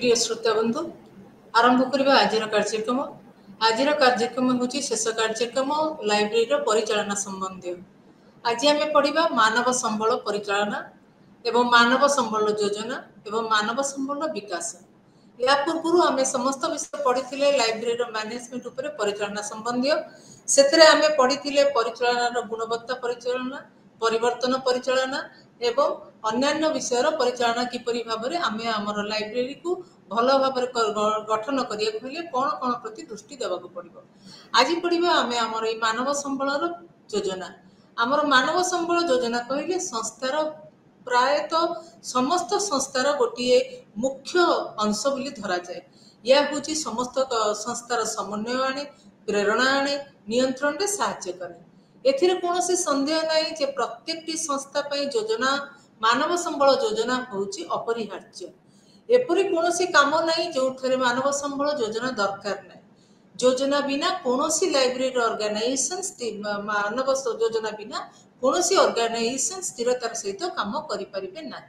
प्रिय श्रोता बंधु आरंभ करबा आजिर कार्यक्रम। आजिर कार्यक्रम हूँ शेष कार्यक्रम लाइब्रेरी परिचालना संबंधी। आज आम पढ़ा मानव संबल परिचालना एवं मानव संबल योजना एवं मानव संबल विकास। या पूर्व आम समस्त विषय पढ़ी लाइब्रेरी मैनेजमेंट उपर परिचालना संबंधी से आम पढ़ी परिचालना गुणवत्ता परिचालना परिवर्तन परिचालना एवं अन्यान्य विषय परिचालना किपरि भाव में आम आमर लाइब्रेरी को भल भाव गठन करिया कौन कौन प्रति दृष्टि देवाक पड़ो। आज पढ़ा आम आमर ये मानव संबल योजना। आमर मानव संबल योजना कहले संस्थार प्रायतः समस्त संस्थार गोटे मुख्य अंश बोली धरा जाए। यह हूँ समस्त संस्थार समन्वय आने प्रेरणा आने नियंत्रण में साहाय्य करे। एथिरे कौन संदेह नहीं जे प्रत्येक संस्था योजना मानव संबल योजना होची अपरिहार्य। एपरी कौन काम नहीं जो मानव संबल योजना दरकार नहीं। योजना बिना कौन लाइब्रेरी ऑर्गेनाइजेशन मानव योजना बिना कौन ऑर्गेनाइजेशन स्थिरतार सहित काम करें ना।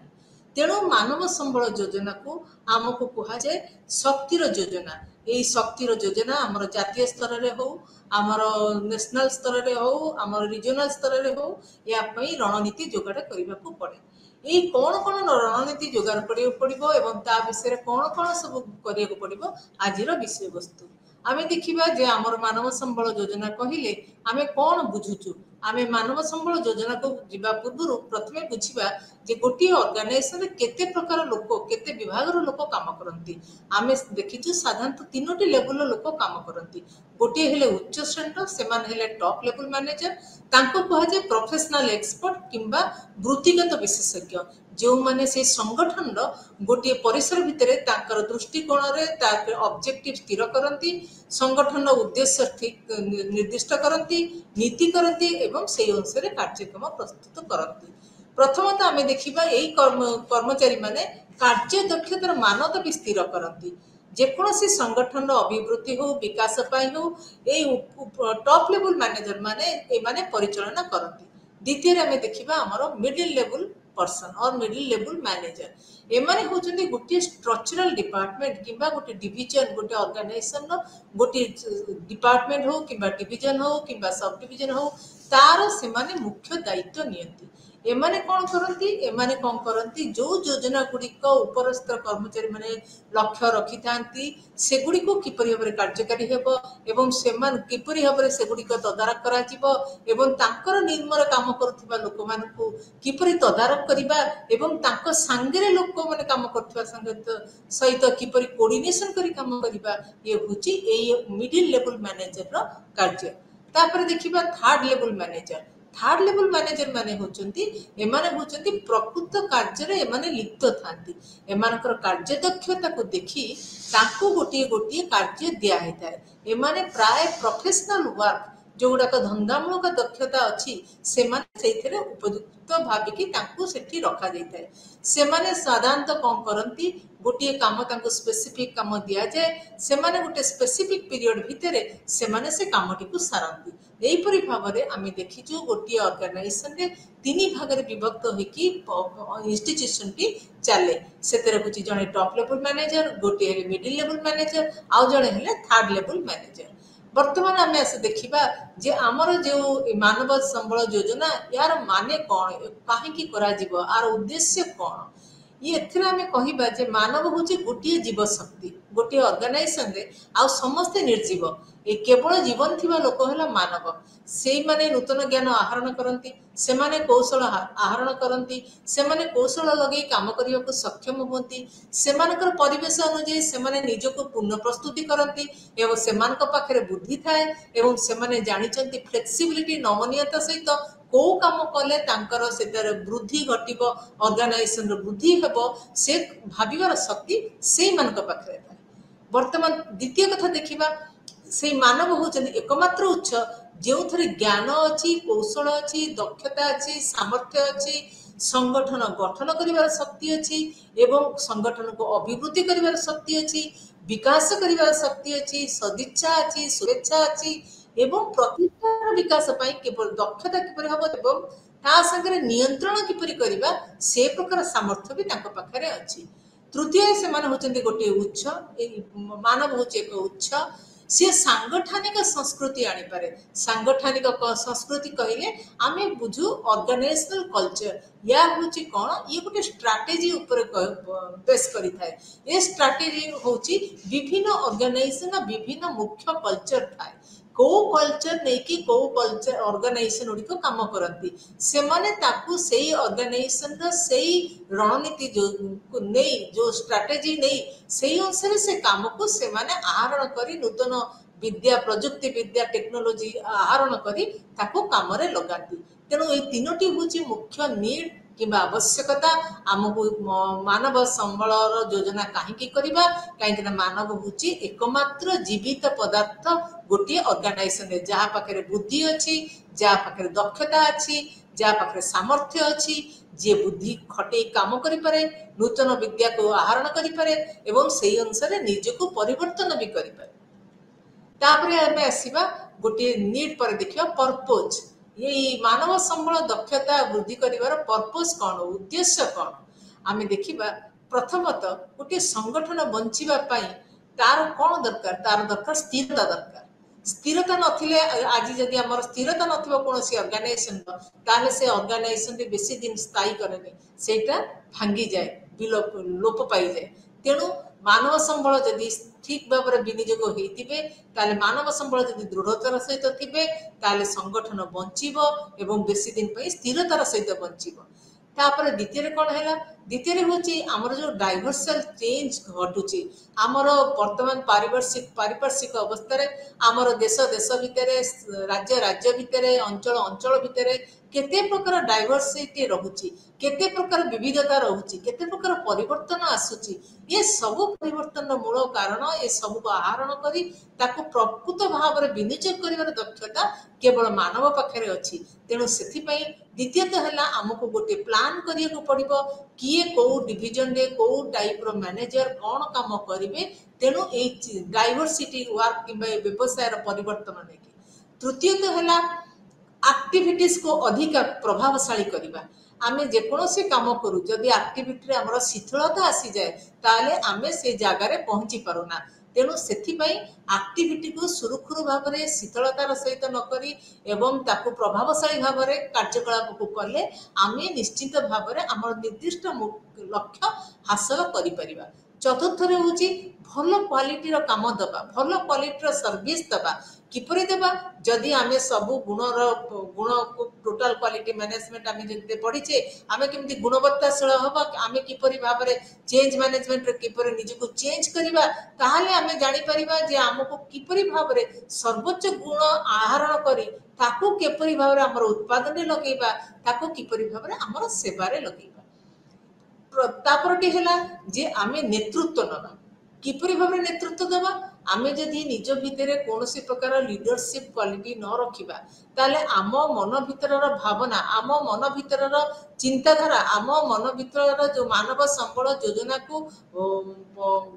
तेणु मानव संबल योजना को आमको कह जाए शक्तिर योजना। यही शक्तिर योजना आमर जातीय स्तर में हो आमर नेशनल स्तर में हो आमर रिजनल स्तर में हो या रणनीति जोगाड़ करने को पड़े। यही कौन कौन रणनीति जोगाड़ पड़ो एवं ता विषय कौन कौन सब करने को पड़ो आज विषय वस्तु आम देखा जे आमर मानव संबल योजना कहले आम कौन बुझुचु। आम मानव संबल योजना को जीवा पूर्व प्रथमे बुझा जे गोटे ऑर्गेनाइजेशन केते प्रकार लोक केते विभाग लोक काम करती। आम देखीचु साधारणतः तीनोटी लेवल लोक काम करती। गोटे हेले उच्च श्रेणी से टॉप लेवल मैनेजर तांको कहुए प्रोफेशनल एक्सपर्ट किंबा वृत्तिगत विशेषज्ञ जो माने से संगठन गोटे परिसर भितर तांकर दृष्टिकोण रे ऑब्जेक्टिव स्थिर करती संगठन उद्देश्य ठीक निर्दिष्ट करती नीति करती एवं से अनुसार कार्यक्रम प्रस्तुत करती। प्रथमतः आम देखा यही कर्मचारी माने कार्य दक्षतार मानक भी स्थिर करती। जेकोसी संगठन अभिवृद्धि हो विकास हो टॉप लेवल मैनेजर माने परिचालना करती। द्वितीय आम देखा आमर मिडिल लेवल पर्सन और मिडिल लेवल मैनेजर एमाने होचंदी गोटे स्ट्रक्चरल डिपार्टमेंट किंबा गोटे डिवीजन गोटे ऑर्गेनाइजेशन गोटे डिपार्टमेंट हो किंबा डिवीजन हो किंबा सब डिवीजन हो तार से माने मुख्य दायित्व नियंती। एमाने कौन करती एमाने कौन करती जो योजना गुड़िक उपरस्थ कर्मचारी माने लक्ष्य रखी था सेगुड़ी को किपरि भाव कार्यकारी हेबो एवं सेमान किपरि भाव से गुड़िक तदारक करा जिवो एवं तांकर निर्मल काम करुथिबा लोक मानकु किपरि तदारक करिबा एवं तांको सांगरे लोक माने काम करथिबा सहित किपरि कोऑर्डिनेशन करी काम करिबा ये होची ए मिडिल लेवल मैनेजर रो कार्य। तापर देखिबा third level manager. Third level manager माने होचंती एमाने होचंती प्रकृत कार्य रे एमाने लिप्त थांती। एमानकर कार्य दक्षता को देखि तांको गोटे गोटे कार्य दिया हेताए। एमाने प्राय प्रोफेशनल वर्क जो गुड़ाक धंदामूलक दक्षता अच्छी से उपयुक्त भाविकी सेठी रखा जाए। सेमाने साधारणतः कौन करती गोटे काम स्पेसिफिक काम दि जाए से गोटे स्पेसिफिक पीरियड भितर सेमाने से कामटी को सारती। यहीपरि भाव में आम देखीचु गोटे ऑर्गेनाइजेशन रे तीन भाग में विभक्त होकी इंस्टीट्यूशन टी चले से जड़े टॉप लेवल मैनेजर गोटे मिडिल लेवल मैनेजर आउ जड़े थर्ड लेवल मैनेजर। वर्तमान आम देखा जे आमर जो मानव संबल योजना यार माने कौन कहीं करा आर उद्देश्य कौन ये आम कहवा जे मानव हूँ गोटे जीव शक्ति गोटे ऑर्गेनाइजेशन रे आ समस्ते निर्जीव ये केवल जीवन थिबा लोक है मानव से माने नूतन ज्ञान आहरण करती से माने कौशल आहरण करती से माने कौशल लगे काम करने को सक्षम होती से परिवेश अनुଯାयी से माने निजको पूर्ण प्रस्तुति करती एवं से पाखे बुद्धि थाए एवं से जानिचंती फ्लेक्सिबिलिटी नमनीयता सहित को काम कले तांकर सेतार वृद्धि घटिबो ऑर्गेनाइजेशन वृद्धि हेबो से भाबिबार शक्ति से मानक पाखे थाए। वर्तमान द्वितीय कथा देखिबा से मानव होचंदी एकमात्र उच्च जो थरे ज्ञान अच्छी कौशल अच्छी दक्षता अच्छी सामर्थ्य अच्छी संगठन गठन करिवार शक्ति अच्छी एवं संगठन को अभिवृद्धि करिवार शक्ति अच्छी विकास करिवार शक्ति अच्छी सदिच्छा अच्छी शुभेच्छा अच्छी एवं प्रतिष्ठान विकास पाई केवल दक्षता किपरि हबो एवं ता संगे नियंत्रण किपरि करिबा से प्रकार सामर्थ्य भी तांको पाखरे अच्छी। तृतीय से गोटे उच्च मानव हूँ एक उच्च सी सांगठनिक संस्कृति आनीपे सांगठनिक संस्कृति कहले आम बुझू ऑर्गेनाइजेशनल कल्चर या हूँ कौन ये गोटे स्ट्राटेजी बेस करी थाए ये स्ट्राटेजी हूँ विभिन्न ऑर्गेनाइजेशन विभिन्न मुख्य कल्चर थाए को कल्चर नहीं कि को कल्चर ऑर्गेनाइजेशन गुड़िक काम करती से माने ताकू सेही ऑर्गेनाइजेशन रो सेही रणनीति जो स्ट्रैटेजी नहीं सेही अनुसार से काम को से माने आहरण करी नूतन विद्या प्रजुक्ति विद्या टेक्नोलोजी आहरण करी ताकू काम रे लगाती तेणु ये तीनोटी हूँ मुख्य नीड किंबा आवश्यकता आमको मानव संबल योजना कहीं करवा कहीं मानव हूँ एकमात्र जीवित पदार्थ गोटे ऑर्गेनाइजेशन जहाँ पाखे बुद्धि अच्छी जहाँ पाखे दक्षता अच्छी जहाँ पाखे सामर्थ्य अच्छी जी बुद्धि खटे काम करें नूतन विद्या को आहरण करें एवं से अनुसार निजको परिवर्तन भी करें आम आसवा गोटे नीड पर देखिए पर्पज ये मानव संबल दक्षता वृद्धि कर पर्पज कौन उद्देश्य कौन आम देखा प्रथमतः गोटे संगठन बंचापी तार कौन दरकार तार दरकार स्थिरता दरकार स्थिरता नथिले आज जदि आमर स्थिरता नथिबो कोनोसी ऑर्गेनाइजेशन ताले से ऑर्गेनाइजेशन बेसी दिन स्थायी करेनी सेटा भांगी जाए लोप पाई जाए तेणु मानव संबल जदि ठीक भाव में विनियोग होइतिबे ताले मानव संबल जदि दृढ़तार सहित थिबे ताले संगठन बंचिबो एवं बेसी दिन पई स्थिरतार सहित बंचिबो तापर द्वितीय कौन है द्वितीय हूँ आमर जो डाइवर्सल चेंज घटुची आमर वर्तमान पारिपार्श्विक अवस्था आमर देश देश भितर राज्य राज्य भितर अंचल अंचल भितर केते प्रकार डाइवर्सिटी रहुची केते प्रकार विविधता रहुची केते प्रकार परिवर्तन आसुची ये सब परिवर्तन मूल कारण ये सब को आहरण करी ताको प्रकृत भाव में विनियोग कर दक्षता केवल मानव पाखे अच्छी तेणु से द्वितीयतः है आमको गोटे प्लान करिया पड़िबो किए को डिविजन रे को टाइप रो मैनेजर कौन काम करेंगे तेणु ये डाइवर्सिटी वर्क कि व्यवसाय परिवर्तन नहीं तृतीयतः है एक्टिविटीज को अधिक प्रभावशाली करवा आम जेकोसी काम करूँ जदि एक्टिविटी आमर शिथिलता आसी जाए ताले आमे से जगार पहुँची पारुना तेणु से एक्टिविटी को सुरक्षुर भाव में शीतलतार सहित नक एवं ताकू प्रभावशाली भाव में कार्यकलाप को कले आमे निश्चित भाव में आम निर्दिष्ट लक्ष्य हासिल कर चतुर्थ हूँ भल क्वालिटी काम दबा भल क्वालिटी सर्विस दबा किपरि देबा जदि आमे सब गुणर गुण को टोटल क्वालिटी मैनेजमेंट आमे जदि पढ़ीचे आमे केमती गुणवत्ताशील हबा आमे किपरि भाव में चेंज मैनेजमेंट रे किपरि निजको चेंज करिबा ताहाले आमे जानि परिबा जे हमको किपरि भाव में सर्वोच्च गुण आहरण करी ताकू किपरि भाव में हमर उत्पादन रे लगेबा ताकू किपरि भाव में हमर सेवा रे लगेबा तापरटी हैला जे आमे नेतृत्व नबा किपरि भाव में नेतृत्व देबा आमे जदि निज भितर कौन प्रकार लीडरशिप क्वालिटी न रखा ताले आम मन भीतर भावना आम मन भीतर चिंताधारा आम मन भीतर जो मानव संबल योजना को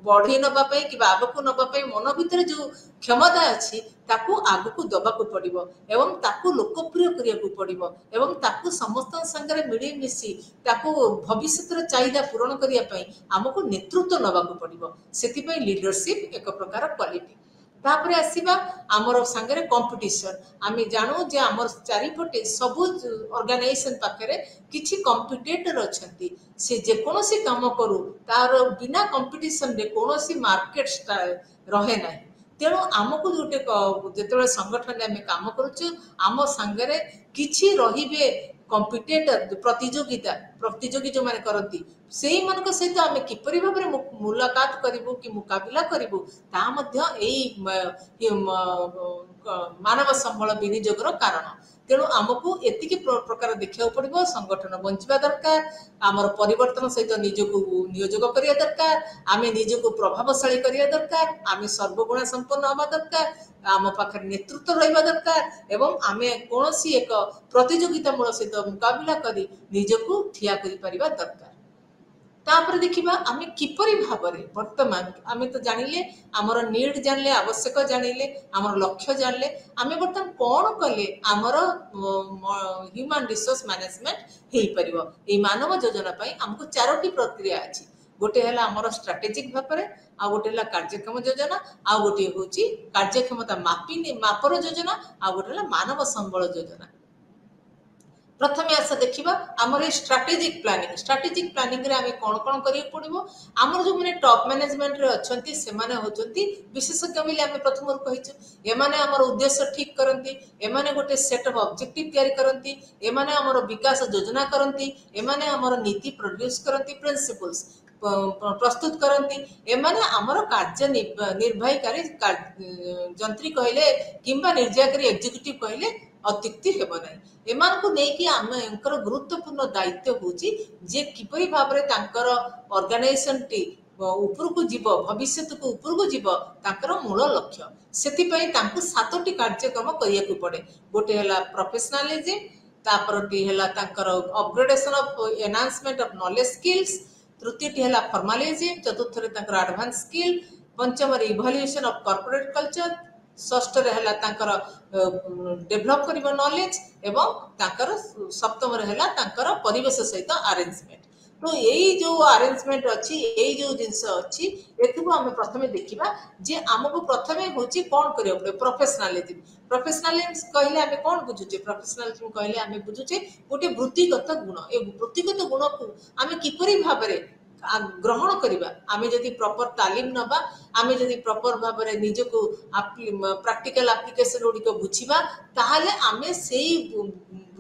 बढ़े नापी कि आगक नापी मन भीतर जो क्षमता अच्छी ताकू आगक दबाक पड़ो एवं ताकू लोकप्रिय करने पड़ो एवं ताकू समस्त संगे मिलमिशि ताकू भविष्य चाहिदा पूरण करने आमको नेतृत्व नवाक पड़ो से लीडरशिप एक प्रकार क्वालिटी तापर आसीबा आमर संगे कंपटीशन आमे जानू जे आमर चारिपटे सब ऑर्गेनाइजेशन पाखरे किछि कंपिटिटर अछंती से जे कोनोसी काम करू तार बिना कंपटीशन रे कोनोसी मार्केट रहे नाही तेणु आमको जोटे जेतेबे संगठन आमे काम करूछु आम संगे किछि रहिबे कंपिटिटर प्रतियोगी जो माने करती से मान सहित आम किपरि भाव में मुलाकात करूँ कि मुकाबिला करूँ ता मानव संबल विनियोगर कारण तेणु आमको एतिकी प्रकार देखा पड़ो संगठन बंचा दरकार आमर परिवर्तन सहित निजको नियोजक करिया दरकार आमे निजको प्रभावशाली करिया दरकार आमे सर्वगुण संपन्न हवा दरकार आम पाखे नेतृत्व रहा दरकार एवं आमे कौनसी एक प्रतियोगितामूलक सहित मुकाबिला करी निजको ठिया करि परिबा दरकार तापर देखिबा आमे किपरि भाव में वर्तमान आमे तो जानिले आमर नीड जानले आवश्यक जानिले आमर लक्ष्य जानले आमे वर्तमान कौन कले आमर ह्यूमन रिसोर्स मैनेजमेंट हेई परिबो ए मानव योजना पई हमको चारोटी प्रक्रिया अछि गोटे है आमर स्ट्राटेजिक भाव में आ गोटे है कार्यक्षम योजना आ गोटे हूँ कार्यक्षमता मापर योजना आ गोटे है मानव संबल योजना। प्रथम आस देखा आमर स्ट्राटेजिक प्लानिंग रे आमे कौन कौन करिया पड़िबो आमर जो माने टॉप मैनेजमेंट रे अछंती से माने होचंती विशेषज्ञ बोली आमे प्रथम कहिछु एमाने आमर उद्देश्य ठीक करंती एमाने गोटे सेट ऑफ ऑब्जेक्टिव तैयारी करंती एमाने आमर विकास योजना करंती एमाने आमर नीति प्रोड्यूस करंती प्रिंसिपल्स प्रस्तुत करंती एमाने आमर कार्य निर्वाहीकारी जंत्री कहले किंबा निर्याकारी एग्जीक्यूटिव कहले अत्युक्ति हेब नाही एमान को नेकी आमकर गुरुत्वपूर्ण दायित्व होची जे किपरि भाबरे तांकर ऑर्गेनाइजेशन टी ऊपर को जीव भविष्य को ऊपर को जीव तांकर मूल लक्ष्य सेति पई तांको सातोटी कार्यक्रम करिया को पड़े गोटे हला प्रोफेशनलिज्म तापरटी हला तांकर upgradation of enhancement of knowledge skills तृतीयटी हला फॉर्मलिज्म चतुर्थरे तांकर एडवांस स्किल पंचम इवैल्यूएशन ऑफ कॉर्पोरेट कल्चर षष्ठ है डेभलप कर नॉलेज एवं तांकर सप्तम है परिवेश सहित अरेंजमेंट। तो यही जो अरेंजमेंट अच्छी यही जो जिनस अच्छी एथु आम प्रथमे देखा जे आमको प्रथमे हूँ कौन करिया पड़े प्रोफेशनलिज्म कहले आम कौन बुझुचे प्रोफेशनलिज्म कहले आम बुझुचे गोटे वृत्तिगत गुण ए वृत्तिगत गुण को आम किपरि भाबरे ग्रहण करिबा आमे जदि प्रॉपर तालीम नबा आमे जदि प्रॉपर भाव में निजको प्रैक्टिकल एप्लीकेशन गुड़ी को बुझिबा ताहले आमे सेही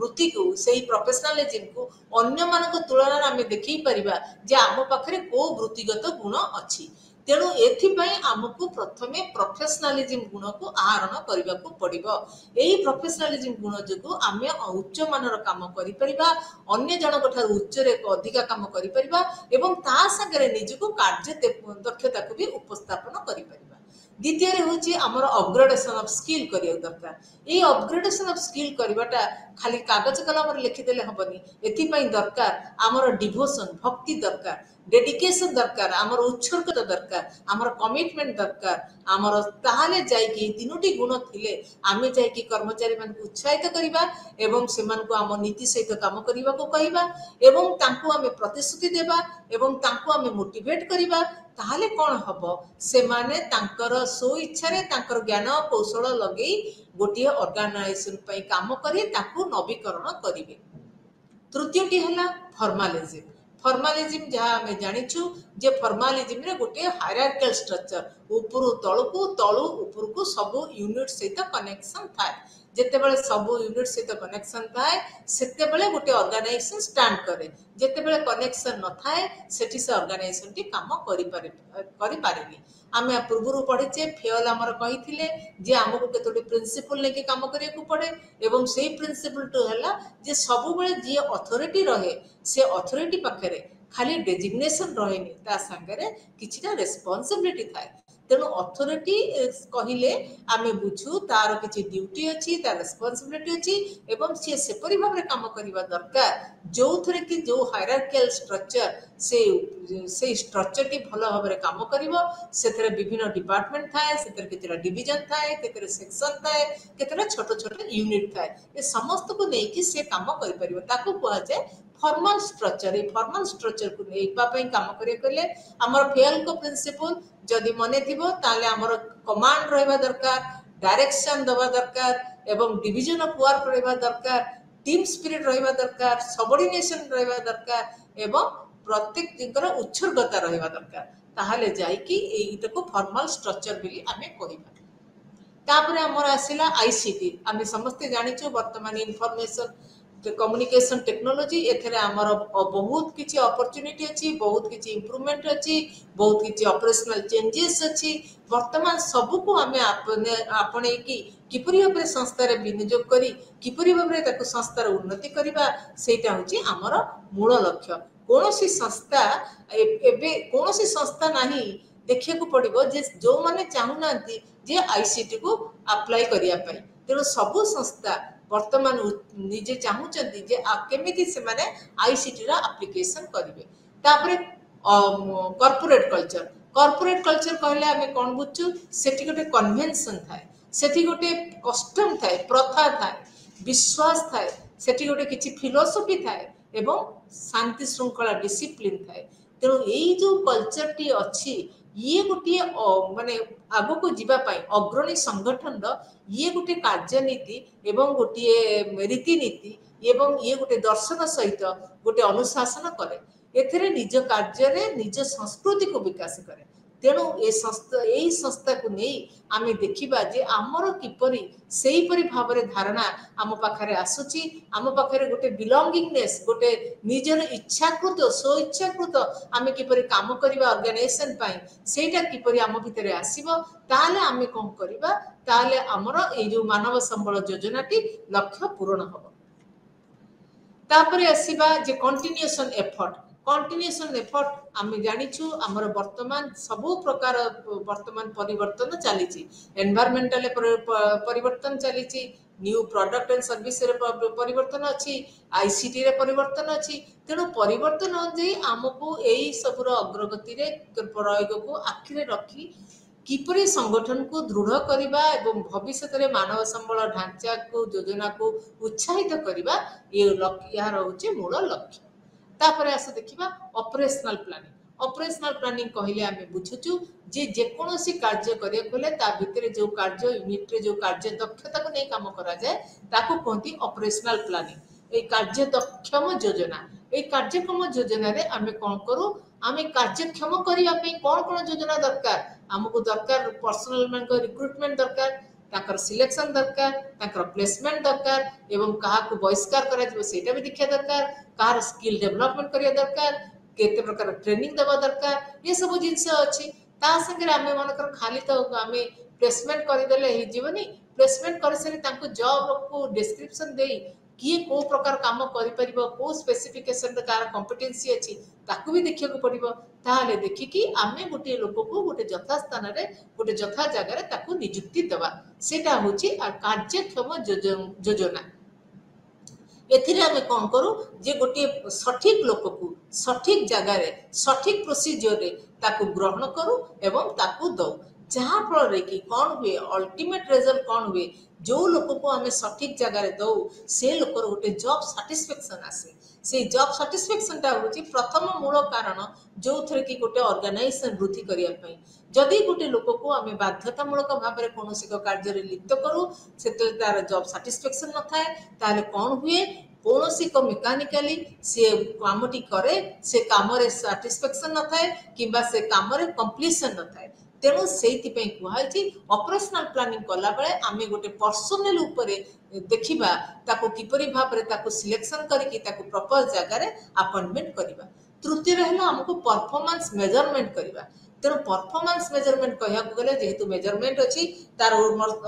वृत्ति को सेही प्रोफेशनलिज्म को अन्य मानक तुलना आमे देखि परिबा जे आम पाखरे को वृत्तिगत गुण अछि तेणु एथिपाई आमको प्रथमे प्रोफेशनलिज्म गुण को आहरण करने को पड़ो यही प्रोफेशनलिज्म गुण जो आम उच्च मानर काम करिपरिबा अन्य जनक ठार उच्च अधिका काम करिपरिबा एवं ता संगे निजको कार्य दक्षता को भी उपस्थापन करिपरिबा। द्वितीय हूँ आमर अपग्रेडेशन ऑफ स्किल करिया दरकार ये अपग्रेडेशन ऑफ स्किल करवाटा खाली कागज कलम लिखिदेले हबनी एथिपाई दरकार आमर डिवोशन भक्ति दरकार डेडिकेशन दरकार आमर उत्सर्गता दरकार आमर कमिटमेंट दरकार आमर ताहाले जाइकी तीनोटी गुण थिले आमे जाइकी कर्मचारी मान को उत्साहित करिबा एवं सेमान को आम नीति सहित काम करिबा को कहिबा एवं तांको आमे प्रतिश्रुति देबा एवं तांको आमे मोटिवेट करिबा ताहाले कौन हबो से माने तांकर सो इच्छा रे तांकर ज्ञान कौशल लगेई गोटिए ऑर्गेनाइजेशन पई काम करी ताकू नवीकरण करिवे। तृतीयटी हला फॉर्मलिज्म जहाँ आम जानिछु जे फॉर्मलिज्म रे गोटे हायरार्किकल स्ट्रक्चर ऊपर तळकू तळू ऊपर को सब यूनिट सहित कनेक्शन थाए जेतेबेले सब यूनिट सहित कनेक्शन थाए सेतेबेले गोटे ऑर्गेनाइजेशन स्टैंड करे जेतेबेले कनेक्शन न थाए सेठी से ऑर्गेनाइजेशन टी काम करि पारेनी। आमे पूर्व पढ़ीचे फेल आमर कही जे आमको केतोटी प्रिंसिपल लेके काम करिया को पड़े एवं सेही प्रिंसिपल तो हला जे सब बेले जे अथॉरिटी रहे से अथॉरिटी पाखरे खाली डेजिग्नेशन रहेनी ता संगे किछिटा रेस्पॉन्सिबिलिटी थाए तेणु अथॉरिटी कहले आमे बुझू तार किछि ड्यूटी अछि तार रेस्पॉन्सिबिलिटी अछि एवं सी सेपरि भाव में काम करबा दरकार जो थरे कि जो हायरार्किकल स्ट्रक्चर से स्ट्रक्चर टी भलो भाव में काम करिवो सेथरे विभिन्न डिपार्टमेंट थाए सेथरे केतेरा डिवीजन थाए केतेरा सेक्शन थाए केतेरा छोट छोट यूनिट थाए ए समस्त को नेकी से काम करि परिवो ताको कहै छै फॉर्मल स्ट्रक्चर ये फॉर्मल स्ट्रक्चर को नहीं काम करें आमर फेल को प्रिंसिपल जदि मन थी आमर कमांड रहा दरकार डायरेक्शन दवा दरकार एवं डिवीजन ऑफ वर्क रहा दरकार टीम स्पिरिट रहा दरकार सबऑर्डिनेशन रहा दरकार एवं प्रत्येक जिनकर उत्सर्गता रहा दरकार ताहले जाइकी एटा को फॉर्मल स्ट्रक्चर बोली आमे कहिबा। तापर आमर आसिला आईसीटी आमे समस्त जानिछु वर्तमान इन्फॉर्मेशन कम्युनिकेशन टेक्नोलॉजी एथरे आमर बहुत किछि अपॉर्चुनिटी अछि बहुत किछि इंप्रूवमेंट अछि बहुत किछि ऑपरेशनल चेंजेस अछि वर्तमान सब को आमे आपने की किपरि भाबरे संस्था रे विनियोग करी किपरि भाबरे ताको संस्थार उन्नति करिबा सेटा होछि आमर मूल लक्ष्य। कोनोसी संस्था एबे कोनोसी संस्था नाही देखिया को पड़िबो जे जो माने चाहू नांती जे आईसीटी को अप्लाई करिया पई तेनो सब संस्था वर्तमान निजे चाहूचंती जे केमिति से माने आईसीटी रा एप्लीकेशन करिवे। तापरे कॉर्पोरेट कल्चर कहले हमें कोन बुझछु सेठी गोटे कन्वेंशन थाए सेठी गोटे कस्टम थाए प्रथा थाए विश्वास थाए सेठी गोटे किछि फिलोसफी थाए एवं शांति श्रृंखला डिसिप्लिन थाए तेणु यही जो कल्चर टी अच्छी ये गोटे माने आग को जीवाई अग्रणी संगठन ये गोटे कार्यनीति एवं गोटे रीतिनीति एवं ये गोटे दर्शन सहित गोटे अनुशासन करे एथिरे निज कार्य निज संस्कृति को विकास करे तेणु ए संस्था यही संस्था को नहीं आम देखा जे आमर किपरि सेहीपरि भाव धारणा आम पाखे आसूची आम पाखे गोटे बिलंगिंगनेस गोटे निजर इच्छाकृत स्व इच्छाकृत आम किपरि काम करवा ऑर्गेनाइजेशन सेटा किपरि आम भितर आसीबो ताले आम कौन करवा ताले आमर ए जो मानव संबल योजनाटी लक्ष्य पूरण हबो तापरे आसीबा जे कंटिन्यूएशन एफर्ट आम जानिछु आमर वर्तमान सबु प्रकार वर्तमान परिवर्तन चली एनवायरमेंटल परिवर्तन चली न्यू प्रोडक्ट एंड सर्विस रे परिवर्तन अच्छी आईसीटी रे परिवर्तन अच्छी तेणु परिवर्तन अनुଯାयी आमको यही सबुर अग्रगति रे प्रयोग को आखिरे रखी किपरि संगठन को दृढ़ करवा एवं भविष्य में मानव संबल ढांचा को योजना को उत्साहित करवा ये यार हूँ मूल लक्ष्य तापर आस देखा ऑपरेशनल प्लानिंग कहले आम बुझुचु जे जेकोसी कार्य करिया भितर जो कार्य यूनिट रे जो कार्य दक्षता को नहीं काम करा जाए ताको कहती ऑपरेशनल प्लानिंग ए कार्य दक्षम योजना ए कार्यक्रम योजना रे आमे कोन करू आमे कार्यक्षम करिया पे कोन कोन योजना दरकार हमको दरकार पर्सनल मान को रिक्रूटमेंट दरकार ताकर सिलेक्शन दरकार ताकर प्लेसमेंट दरकार एवं कहा को बहिष्कार करा दिबो सेटा भी देखिया दरकार कार स्किल डेवलपमेंट करिया दरकार केते प्रकार ट्रेनिंग देवा दरकार ये सब जिनस अछि ता संगे आमे मानकर खाली तो आमे प्लेसमेंट करि देले हि जीवनी प्लेसमेंट कर सरी तांको जॉब को डिस्क्रिप्शन देई किए को प्रकार काम करि परिबो को स्पेसिफिकेशन कार कॉम्पिटेंसी अछि ताकू भी देखिया को पड़िबो ताले देखि कि आमे गोटे लोक को गोटे यथा स्थान रे गोटे यथा जगह रे ताकू नियुक्ति देबा सेटा होची कार्यक्षम योजना एथिरे आमे कोन करू जे गोटे सठिक लोक को सठिक जगह रे सठिक प्रोसीजर रे ताकू ग्रहण करू एवं ताकू दो जहाँ फल कि कौन हुए अल्टीमेट रिजल्ट कौन हुए जो लोक को आम सठिक जगह दौ से लोकर गोटे जॉब साटिस्फेक्शन आसे से जॉब साटिस्फेक्शन टा होची प्रथम मूल कारण जो थरे कि गोटे ऑर्गेनाइजेशन वृद्धि करिया पई जदि गोटे लोक को आम बाध्यतामूलक भाव में कौन कार्य लिप्त करूँ से तार जॉब साटिस्फेक्शन न थाए ताले कौन हुए कौन सी को मेकानिकाली से कामटी करे से काम रे साटिस्फेक्शन न थाए किबा से काम रे कंप्लीशन न थाए तेणु से कहुई ऑपरेशनल प्लानिंग कला बेले आम गोटे पर्सनल उपरे देखिबा ताको किपरि भाव रे ताको सिलेक्शन करके ताको प्रॉपर जगह रे अपॉइंटमेंट करबा तृतीय रहला हमको परफॉर्मेंस मेजरमेंट करबा तेणु परफॉर्मेंस मेजरमेंट कहया गले जेहेतु मेजरमेंट अछि तार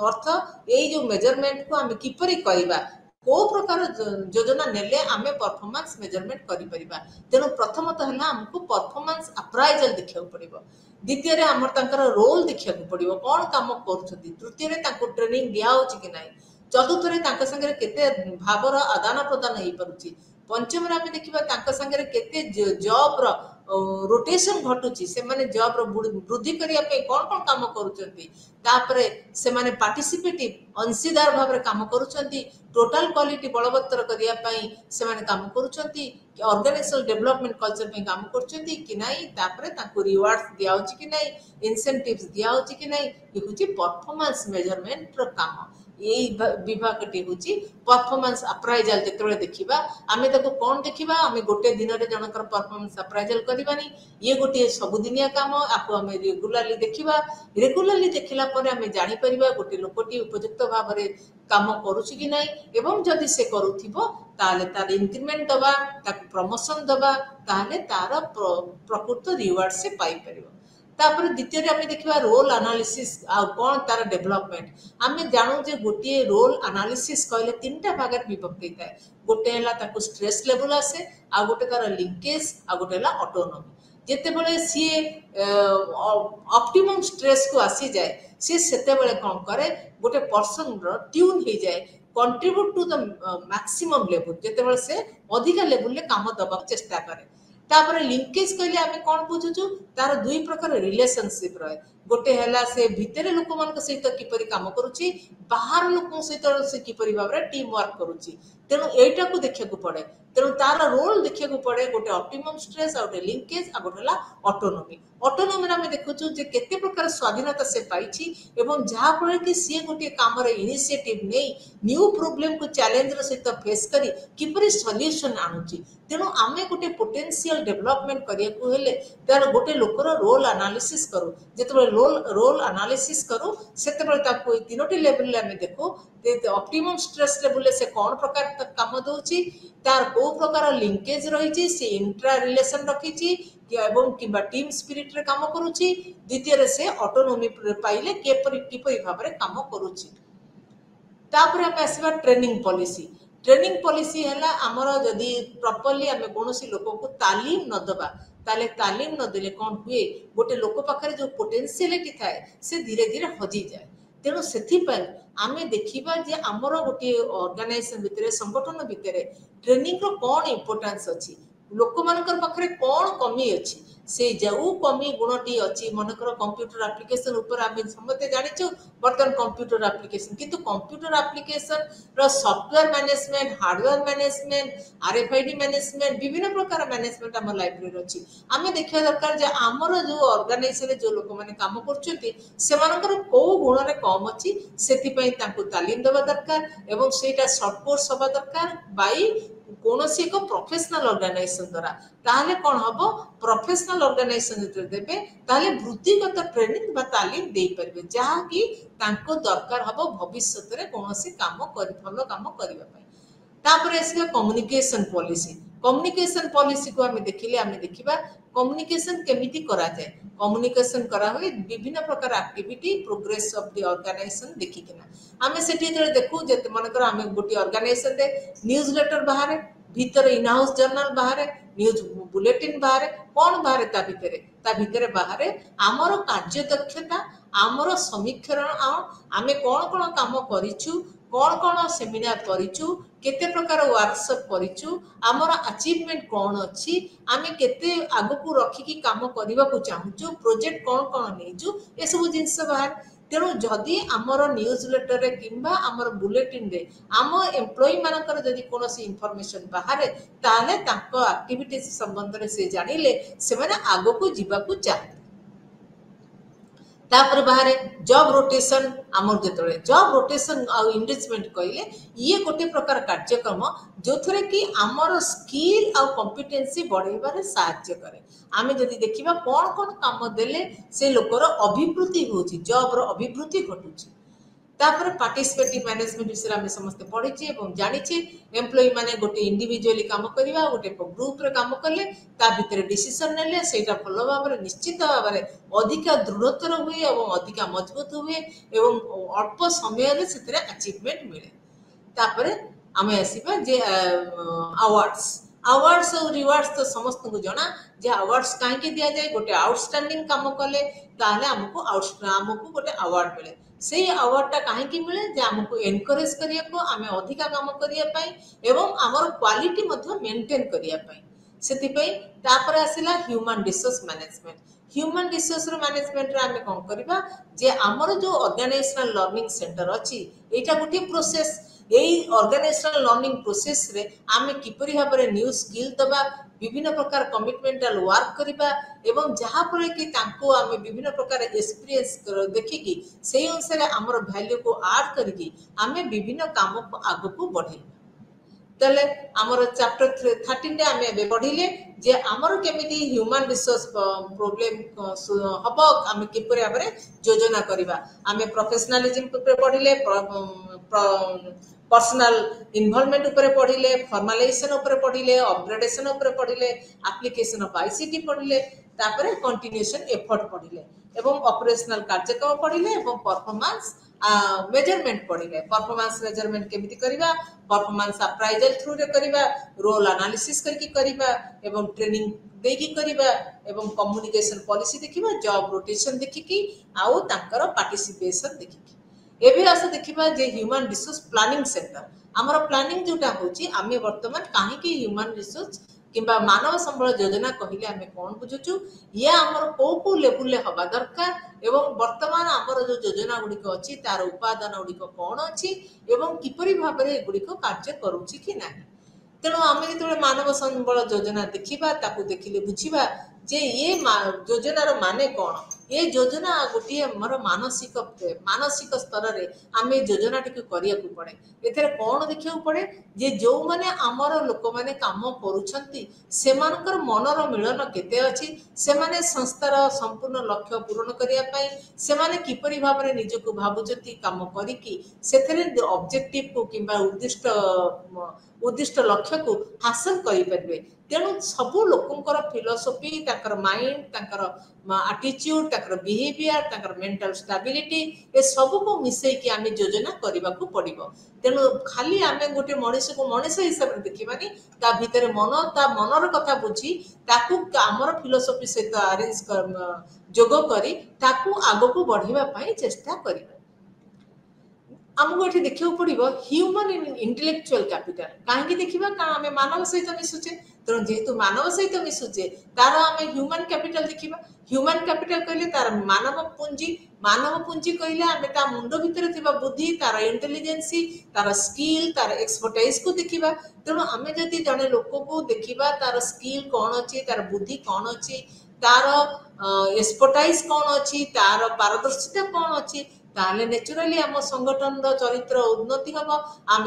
अर्थ एई जो मेजरमेंट को हम किपरि करबा को प्रकार योजना नेले आमे परफॉर्मेंस मेजरमेंट करि परिबा तेणु प्रथमतः है हमको परफॉर्मेंस अप्राइजल देखिया पड़िबो द्वितीय रे हमर तांकर रोल देखिया पड़िबो कोन काम करछथि तृतीय रे तांको ट्रेनिंग दिया होछि कि नाही चतुर्थ रे तांका संगे केते भावर आदान प्रदान होई परुछि पंचम रे आमे देखिबा तांका संगे केते जॉब रो रोटेशन घटुची से माने जॉब रो वृद्धि करिया पे कोन कोन काम करूचंती तापरे से माने पार्टिसिपेटिव अंशीदार भाव रे काम करूचंती टोटल क्वालिटी बलवत्तर करिया पई से माने काम करूचंती ऑर्गेनाइजेशनल डेवलपमेंट कल्चर पे काम करूचंती कि नाही तापरे ताको रिवार्ड्स दिया होची कि नाही इंसेंटिव्स दिया होची कि नाही ये होची परफॉर्मेंस मेजरमेंट रो काम यही विभागटी हूँ परफॉर्मेंस अप्राइजल जिते देखा आम ताको कौन देखा आम गोटे दिन में जनकर परफॉर्मेंस अप्राइजल करवानी ये गोटे सबुदिनिया काम आपको आम रेगुलाली देखा रेगुलाली देखला आम जापर गोटे लोकटी उपयुक्त भाव में काम करुच्ची कि नाई एवं जदि से करुथिबो ताले तार इंक्रीमेंट दबा ताको प्रमोशन दबा ताले तार प्रकृत रिवार्ड से पाई परिबो तापर द्वितीय आम देखा रोल एनालिसिस कौन तार डेवलपमेंट आम जानू जे गोटे रोल एनालिसिस कहले तीन टा भाग विभक्त होता है गोटे है स्ट्रेस लेवल आसे आ गोटे तार लिंकेज आ गोटे है ऑटोनॉमी जितेबले सी ऑप्टिमम स्ट्रेस को आसी जाए सी सेतेबले कौन करे गोटे पर्सन ट्यून हो जाए contribute to the maximum level जितेबले से अधिक लेवल काम दबा चेष्टा करे तापर लिंकेज कहले आमे कौन बुझुचु तार दुई प्रकार रिलेशनशिप रहे गोटे है से भितर लोक मान सहित किपरि काम करुच्ची बाहर लोक सहित से किपरि भाव में टीम वर्क करुच्ची तेणु एटा को देखा पड़े तेणु तार रोल देखा पड़े गोटे ऑप्टिमम स्ट्रेस आ गोटे लिंकेज आ गोटे ऑटोनोमी ऑटोनोमी आम देखुचु जे केते प्रकार स्वाधीनता से पाइछि एवं जहा फल कि सी गोटे काम इनिशिएटिव नहीं न्यू प्रोब्लेम को चैलेंज सहित फेस करी किपरि सॉल्यूशन आणुची तेणु आमे गोटे पोटेंशियल डेवलपमेंट करिया हेले तार गोटे लोकर रोल एनालिसिस करू जेते रोल एनालिसिस करू सेते ताको तीनोटी लेवल ले आमे देखो ऑप्टिमम स्ट्रेस लेवल से कौन प्रकार काम दउची तार को प्रकार लिंकेज रही सी इंट्रा रिलेशन रखी एवं किंबा टीम स्पिरिट रे काम करुची द्वितीय से ऑटोनोमी पाइले किपरि भाव में काम करुची तापर आम आसवा ट्रेनिंग पॉलिसी है आमर जदि प्रॉपर्ली आम कौन लोक को तालीम न दबा ताले तालीम न देले कौन हुए गोटे लोक पाखे जो पोटेंशियलिटी थाए से धीरे धीरे हजि जाए तेणु से आम देखा जे आमर गोटे ऑर्गेनाइजेशन भितर संगठन भितर ट्रेनिंग रो कौन इंपोर्टेंस अच्छी लोक मानकर पाखरे कौन कमी अच्छी से जो कमी गुणटी अच्छी मनकर कंप्यूटर एप्लिकेशन ऊपर आम समस्ते जाचु बर्तमान कंप्यूटर एप्लिकेशन किंतु कंप्यूटर एप्लिकेशन रो software management hardware management RFID management विभिन्न प्रकार मैनेजमेंट आम लाइब्रेरी अच्छी आम देखा दरकार जे आमर जो ऑर्गेनाइजेशन जो लोक मैंने काम कर कौ गुण में कम अच्छी से तालीम देवा दरकार एवं सेटा शॉर्ट कोर्स हवा दरकार बाई कौन सी एक प्रोफेशनल ऑर्गेनाइजेशन द्वारा ताहले कौन हम प्रोफेशनल ऑर्गेनाइजेशन देबे ताहले वृत्तिगत ट्रेनिंग बा तालीम दे परबे जहा कि तांको दरकार हबो भविष्य रे कौन सी काम करि भलो काम करिवा पई तापर एसिया कम्युनिकेशन पॉलिसी को आम देखिले आम देखिबा कम्युनिकेशन केमिति करा जाए कम्युनिकेशन करा हुए विभिन्न प्रकार activity progress of the organisation देखिकिना आम सेठी देखू जे मनकर आम गोटे ऑर्गेनाइजेशन रे न्यूज लेटर बाहर भीतर इन हाउस जर्नल बाहर न्यूज बुलेटिन बाहर कौन बाहर ता भितर बाहर आमर कार्य दक्षता आमर समीक्षण आम कौन कौन काम करिछु कौन कौन सेमिनार करिछु केते प्रकार वर्कशॉप करिछु आमर अचीवमेंट कौन अच्छी आम केते आगु को रखिकी काम करबा को चाहूछु प्रोजेक्ट कौन कौन नैछु ए सब जिंस बाहर तेणु जदि आमर न्यूज लेटर रे किंबा आमर बुलेटिन रे आम एम्प्लॉई मानकर जदि कोनोसी इनफॉरमेशन बाहर ताले ताको एक्टिविटीज संबंध रे से जानिले से माने आगु को जीवा को चाहते तापर बाहर जॉब रोटेशन आमर जो जॉब रोटेशन आ एंगेजमेंट कहले ये गोटे प्रकार कार्यक्रम जो थे कि आमर स्किल आ कॉम्पिटेंसी बढ़ाइबार साहाय्य करे आम जदि देखिबा कौन कौन काम देले से लोकर अभिवृद्धि होची जॉब रो अभिवृद्धि घटुची तापर पार्टिसिपेटिव मैनेजमेंट विषय आम समस्ते पढ़ी और जानी एम्प्लॉई माने गोटे इंडिविजुअली काम करवा गोटे ग्रुप रे काम कले ता भितर डिसीजन नेले सेटा भलो भाव में निश्चित भाव में अधिक दृढ़तर हुए और अधिक मजबूत हुए एवं अल्प समय रे सेतरे अचीवमेंट मिले तापर आम आसीबा जे अवार्ड्स और रिवार्ड्स तो समस्त को जना जे अवार्ड्स कहीं दिया जाए गोटे आउटस्टैंडिंग काम कले ताले हमको गोटे अवार्ड मिले से अवार्डटा कहीं मिले जे हमको एनकरेज करिया आमे अधिका काम करिया पाई एवं आमर क्वालिटी मध्य मेंटेन करिया पाई सेतिपई तापर आसिला ह्यूमन रिसोर्स मैनेजमेंट रे आमे कोन करबा जे आमर जो ऑर्गेनाइजेशनल लर्निंग सेंटर अछि एटा गोटे प्रोसेस यही ऑर्गेनाइजेशनल लर्निंग प्रोसेस रे आमे किपरि भाव में न्यू स्किल दबा विभिन्न प्रकार कमिटमेंटल वर्क करबा एवं जहाँ फल कि तांको आमे विभिन्न प्रकार एक्सपीरियंस देखिकी से अनुसार आमर वैल्यू को ऐड करके आमे विभिन्न काम को आगु को बढ़े तले आमर चैप्टर 13 रे आमे बढ़िले जे आमर केमिति ह्यूमन रिसोर्स प्रॉब्लम हबो आमे किपरि भाव में योजना करबा आमे प्रोफेशनलिज्म पे बढ़िले पर्सनल इन्वॉल्वमेंट ऊपर पढ़िले फॉर्मलाइजेशन ऊपर पढ़िले अपग्रेडेशन ऊपर पढ़िले एप्लिकेशन ऑफ आईसीटी पढ़िले तापर कंटिन्यूएशन एफर्ट पढ़िले एवं ऑपरेशनल कार्यक्रम पढ़िले एवं परफॉर्मेंस मेजरमेंट पढ़िले परफॉर्मेंस मेजरमेंट केमिति करिबा परफॉर्मेंस अप्राइजल थ्रू रे करिबा रोल एनालिसिस करके करिबा एवं ट्रेनिंग देकी करिबा एवं कम्युनिकेशन पॉलिसी देखिबा जॉब रोटेशन देखिकी आउ तांकर पार्टिसिपेशन देखिकी एबे आसे देखिबा जे ह्यूमन रिसोर्स प्लानिंग सेंटर हमर प्लानिंग जोटा होची आमे वर्तमान काहे कि ह्यूमन रिसोर्स किंबा मानव संबल योजना कहले आम कौन बुझुचु ये आमर कौ लेवल हवा दरकार एवं वर्तमान आमर जो योजना गुड़िक अच्छी तार उपादान गुड़िक कौन अच्छी एवं किपरि भाव में एगुड़िक कार्य करुच्ची कि ना। तेणु आम जो मानव संबल योजना देखा देखिले बुझा जे ये योजनार माने कौन ये योजना गोटे मोर मानसिक मानसिक स्तर रे आम योजना टी करिया पड़े एथे कौन देखा पड़े जे जो माने आमर लोक माने काम करुछंती सेमानकर मनर मिलन केते अछि सेमाने संस्थार संपूर्ण लक्ष्य पूरण करिया पई सेमाने किपरि भाव में निजको भाबुचंती काम करिकी सेथरे ऑब्जेक्टिव को किंबा उद्दिष्ट लक्ष्य को हासिल करि परबे। तेणु सबू लोकंकर फिलोसफी ताकर माइंड ताकर एटीट्यूड ताकर बिहेवियर ताकर मेंटल स्टेबिलिटी ए सब को मिसई कि आम योजना करने को पड़ो। तेणु खाली आम गोटे मनीष को मनीष हिसाब से देखिबानी ता भितर मन ता मनर कथा बुझी ताकू आमर फिलोसफी सहित अरेंज जोग करी ताकू आग को बढ़ावा पाई चेष्टा करिबा। आमको ये देखा पड़ो ह्यूमन इंटेलेक्चुअल कैपिटल कहीं देखा कारण आम मानव सहित मिशुचे तेणु जेहेतु मानव सहित मिशुचे तार आम ह्यूमन कैपिटल देखा ह्यूमन कैपिटल कहले तार मानव पुंजी कहले आम ता मुंड भितर थिबा बुद्धि तार इंटेलिजेंसी तार स्किल तार एक्सपर्टाइज को देखा। तेणु आम जदि जड़े लोक को देखा तार स्किल कौन अच्छी तार बुद्धि कौन अच्छी तार एक्सपर्टाइज कौन अच्छी तार पारदर्शिता कौन अच्छी ताले नेचुराली आम संगठन चरित्र उन्नति हम आम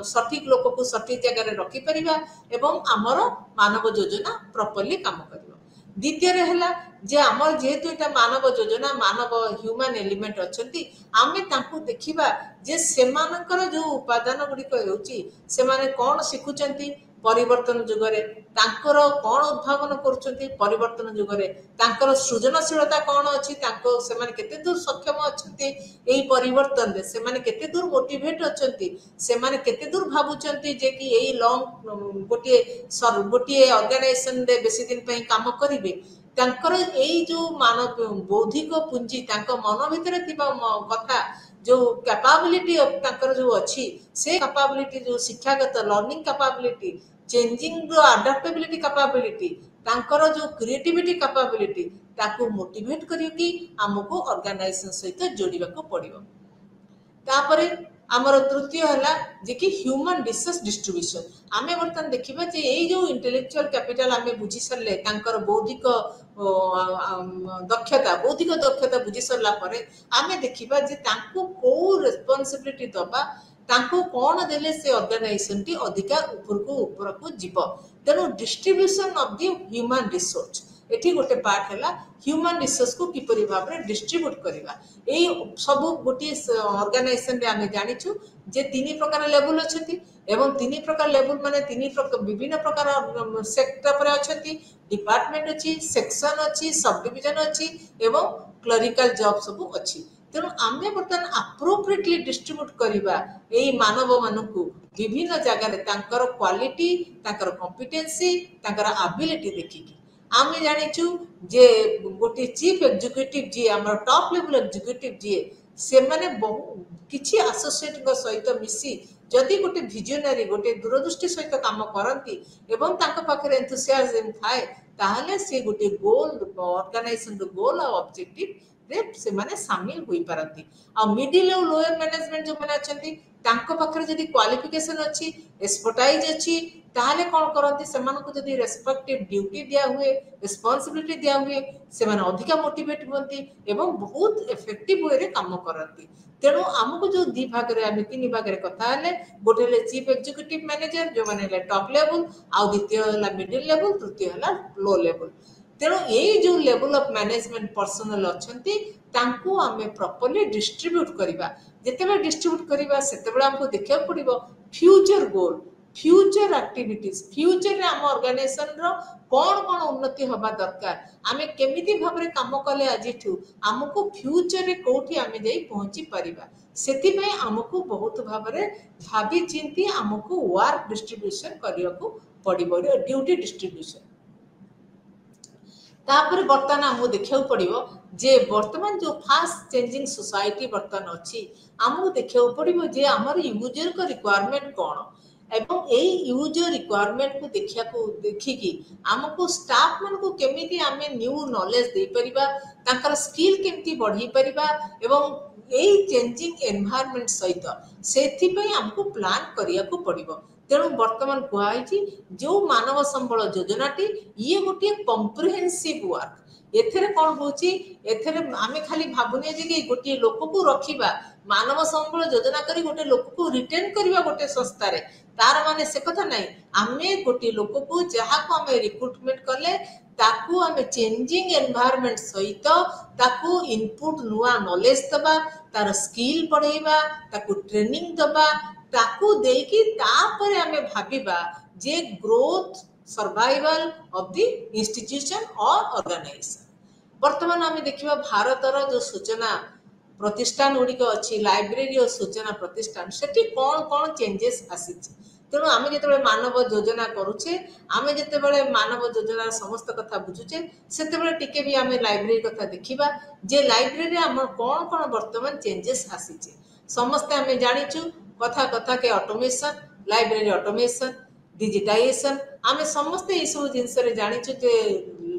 सठिक लोक को सठिक जगह रखी परिबा एवं आमर मानव योजना प्रॉपर्ली काम करिबा। द्वितीय है जे आमर जेहेतु एटा मानव योजना मानव ह्यूमन एलिमेंट अच्छी आमे तांकु देखिबा जे सेमानकर जो उपादान गुड़िक होउची सेमाने कौन शिखुचंती परिवर्तन जुगरे तांकर कौन उद्भावन करुचंती परिवर्तन जुगरे तांकर सृजनशीलता कौन अच्छी तांको सेमाने केते दूर सक्षम अच्छंती एई परिवर्तन रे सेमाने केते दूर मोटिवेट अच्छंती सेमाने केते दूर भाबुचंती जे कि एई लॉन्ग गोटे ऑर्गेनाइजेशन रे बेसी दिन पई काम करिवे तांकर एई जो मानव बौद्धिक पुंजी तांको मन भितर थिबा कथा जो कैपेबिलिटी तांकर जो अच्छी से कैपेबिलिटी जो शिक्षागत लर्निंग कैपेबिलिटी चेंजिंग जो अडाप्टेबिलिटी कैपेबिलिटी तांकर जो क्रिएटिविटी कैपेबिलिटी ताको मोटिवेट करिकि हमको ऑर्गेनाइजेशन सहित जोड़िबा को पड़िबो। तापरे आमर तृतीय है जे कि ह्यूमन रिसोर्स डिस्ट्रीब्यूशन आमे बर्तन देखिबा जे एई जो इंटेलेक्चुअल कैपिटल आमे बुझी सरले तांकर बौद्धिक दक्षता बुझी सरला परे आमे देखिबा जे तांको को रिस्पांसिबिलिटी दबा तांको कौन देले से ऑर्गेनाइजेशन टी अधिका ऊपर को जीव। तेणु distribution of the human resource एठी गोटे पार्ट है ह्यूमन रिसोर्स को किपरि भाव में डिस्ट्रीब्यूट करवा यही सब गोटे ऑर्गेनाइजेशन रे आमे जानिछु जे तीन प्रकार लेवल अच्छी एवं तीन प्रकार लेवल माने विभिन्न प्रकार सेक्टर पर अच्छी डिपार्टमेंट अच्छी सेक्शन अच्छी सब डिविजन अच्छी एवं क्लरिकल जॉब सब अच्छी। तेणु आम बर्तमान अप्रोप्रिएटली डिस्ट्रीब्यूट करवा यही मानव मानक विभिन्न जगार तांकर क्वालिटी तांकर कॉम्पिटेंसी तांकर एबिलिटी देखिकी आम जानिछु जे गोटे चीफ एग्जीक्यूटिव जी आम टॉप लेवल एग्जीक्यूटिव जी से माने किछि एसोसिएट सहित मिसी जदि गोटे विजनरी गोटे दूरदृष्टि सहित काम करती एवं तांका पाखरे एंथुसियाज्म थाए ताहले से गोटे गोल ऑर्गेनाइजेशन रो गोल और ऑब्जेक्टिव रे से माने शामिल होई पारती। आ मिडिल और लोअर मैनेजमेंट जो माने अछंती तांको पाखरे जदि क्वालिफिकेशन अच्छी एक्सपर्टाइज अच्छी ताहले कौन करती से जदि रेस्पेक्टिव ड्यूटी दिया हुए रिस्पांसिबिलिटी दिया हुए से माने अधिका मोटिवेट होती एवं बहुत इफेक्टिव वे रे काम करती। तेणु आमको जो दी भाग रे आम तीन भाग रे कथा है गोटे चीफ एग्जीक्यूटिव मैनेजर जो माने टॉप लेवल आ द्वितीय है मिडिल लेवल तृतीय है लो लेवल। तेणु ये जो लेवल ऑफ मैनेजमेंट पर्सनल अच्छी तांको आमे प्रॉपर्ली डिस्ट्रीब्यूट करवा जितेबाला डिस्ट्रीब्यूट करवा सेतेबाला हमको देखा पड़ो future goal future activities future रे आम ऑर्गेनाइजेशन रो कौन कौन उन्नति हवा दरकार आमे केमिति भाव रे काम कले आजिठू हमको फ्यूचर रे कोठी आमे जाई पहुंची परिबा सेति पय हमको बहुत भाव रे भाबी चिंती हमको वर्क डिस्ट्रीब्यूशन करिया को पड़िबो ड्यूटी डिस्ट्रीब्यूशन। तापर बर्तमान आमको देखा पड़ो जे वर्तमान जो फास्ट चेंजिंग सोसाइटी बर्तमान अच्छी आमको देखा पड़ो जे आमर यूजर को रिक्वायरमेंट कौन एवं एई यूजर रिक्वायरमेंट को देखिकी आमको स्टाफ मन को केमिति आमे न्यू नॉलेज दे परिबा तांकर स्किल केमिति बढ़ी परिबा एवं एई चेंजिंग एनवायरनमेंट सहित सेथि पई हमको प्लान करिया को पड़िबो। तेणु वर्तमान कुहाई जो मानव संबल योजनाटी ये गोटे कम्प्रिहेन्सिव वर्क एथेरे कौन होची एथेरे आमे खाली भाबुने जे कि गोटे लोक को रखिबा मानव संबल योजना करी गोटे लोक को रिटेन करिबा गोटे संस्था रे तार माने से कथा नहीं आमे गोटे लोक को जहा को आमे रिक्रुटमेंट कले ताकू आमे चेंजिंग एनवायरनमेंट सहित ताकू इनपुट नुआ नॉलेज दबा तार स्किल बढ़ेबा ताकू ट्रेनिंग दबा ताकू देकी तापरे आमे भाबिबा जे growth survival of the institution और ऑर्गेनाइजेशन। वर्तमान आमे देखिबा भारतर जो सूचना प्रतिष्ठान गुड़िक अच्छी लाइब्रेरी और सूचना प्रतिष्ठान सेठी कौन कौन चेंजेस आसीछि। तेणु आमे जेतेबेले मानव योजना करूचे आमे जेतेबेले मानव योजनार समस्त कथा बुझुचे सेतेबेले टिके भी आमे लाइब्रेरी कथा देखिबा जे लाइब्रेरी आम कौन कौन वर्तमान चेंजेस आसीछि। समस्ते आमे जानिछु कथा कथा के ऑटोमेशन लाइब्रेरी ऑटोमेशन डिजिटाइजेशन आमे समस्ते ये सब जिनस जानिछु जे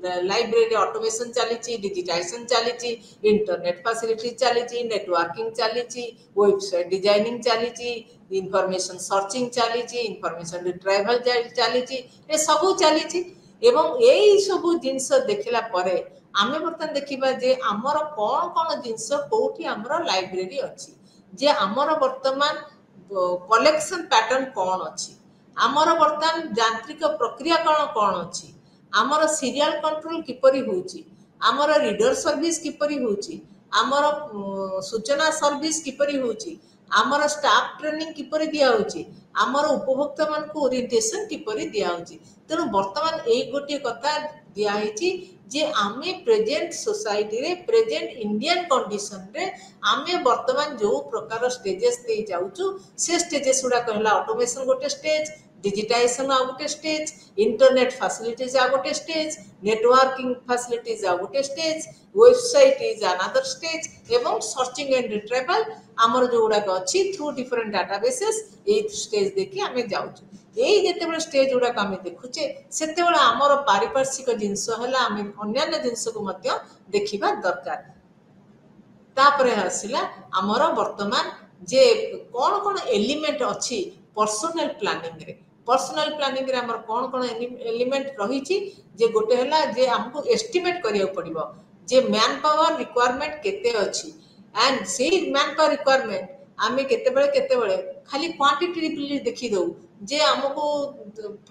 लाइब्रेरी ऑटोमेशन चली डिजिटाइजेशन चली इंटरनेट फैसिलिटी चली नेटवर्किंग चली वेबसाइट डिजाइनिंग चली इनफॉरमेशन सर्चिंग चली इनफॉरमेशन रिट्राइवल चली ए सब चली एवं यही सब जिनस देखला परे आमे बर्तमान देखिबा जे हमर कौन कौन जिनस कोठी हमर लाइब्रेरी अछि जे हमर वर्तमान कलेक्शन पैटर्न कौन अछि आमर वर्तमान यांत्रिक प्रक्रिया कौन अच्छी आमर सीरियल कंट्रोल किपरि होउची आमर रीडर सर्विस किपरि होउची आमर सूचना सर्विस किपरि होउची आमर स्टाफ ट्रेनिंग किपरि दिया होउची आमर उपभोक्ता मान को ओरिएंटेशन किपरि दिया होउची। तेणु वर्तमान ए गोटे कथा दिया हेची जे आमे प्रेजेंट सोसाइटी रे प्रेजेंट इंडियन कंडीशन रे आमे वर्तमान जो प्रकार स्टेजेस दे जाउचु से स्टेजेस गुडा कहला ऑटोमेशन गोटे स्टेज डिजिटाइजेशन आ गोटे स्टेज इंटरनेट फैसिलिटीज आ गोटे स्टेज नेटवर्किंग फैसिलिटीज आ गोटे stage website is another stage एवं सर्चिंग एंड रिट्रीवल आमर जो गुडा अच्छी through different databases a stage देखि आमे जाउचु यही जिते स्टेज गुड़ाक आम देखुचे से आमर पारिपार्श्विक जिनस है आम अन्य जिनस को देखा दरकार। तापर आसला आमर वर्तमान जे कौन कौन एलिमेंट अच्छी पर्सनल प्लानिंग रे पर्सनल प्लानिंग रे आमर कौन कौन एलिमेंट रही जे गोटे है जे हमको एस्टिमेट करिया पड़िबो जे मैन पावर रिक्वायरमेंट केते अच्छी एंड से मैन पावर रिक्वायरमेंट आमे केतेबेले खाली क्वांटिटेटिवली देखि दउ जे हमको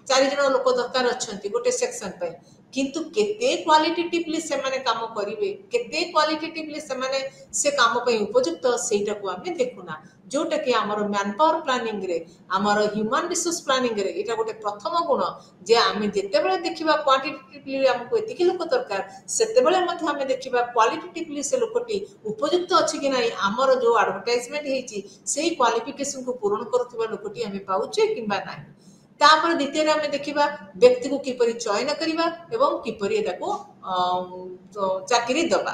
4 जन लोक दरकार अच्छी गोटे सेक्शन पे किंतु केते क्वालिटेटिवली से माने काम करिवे केते क्वालिटेटिवली से माने से काम पे उपयुक्त सेटा को आमे देखुना जोटा कि हमर मैन पावर प्लानिंग रे हमर ह्यूमन रिसोर्स प्लानिंग रे एटा गोटे प्रथम गुण जे आमे जेतेबेले देखिबा क्वांटिटेटिवली हमको एतिकी लोक दरकार सेतेबेले मध्ये आमे देखिबा क्वालिटेटिवली से लोकटी उपयुक्त अछि कि नाही हमर जो एडवर्टाइजमेंट हेची सेही क्वालिफिकेशन को पूर्ण करथुबा लोकटी आमे पाउचे किबा नाही। तापर द्वितीय आमे देखिबा व्यक्ति को किपरि चयन करिबा एवं किपरि एटाको चाकरी दबा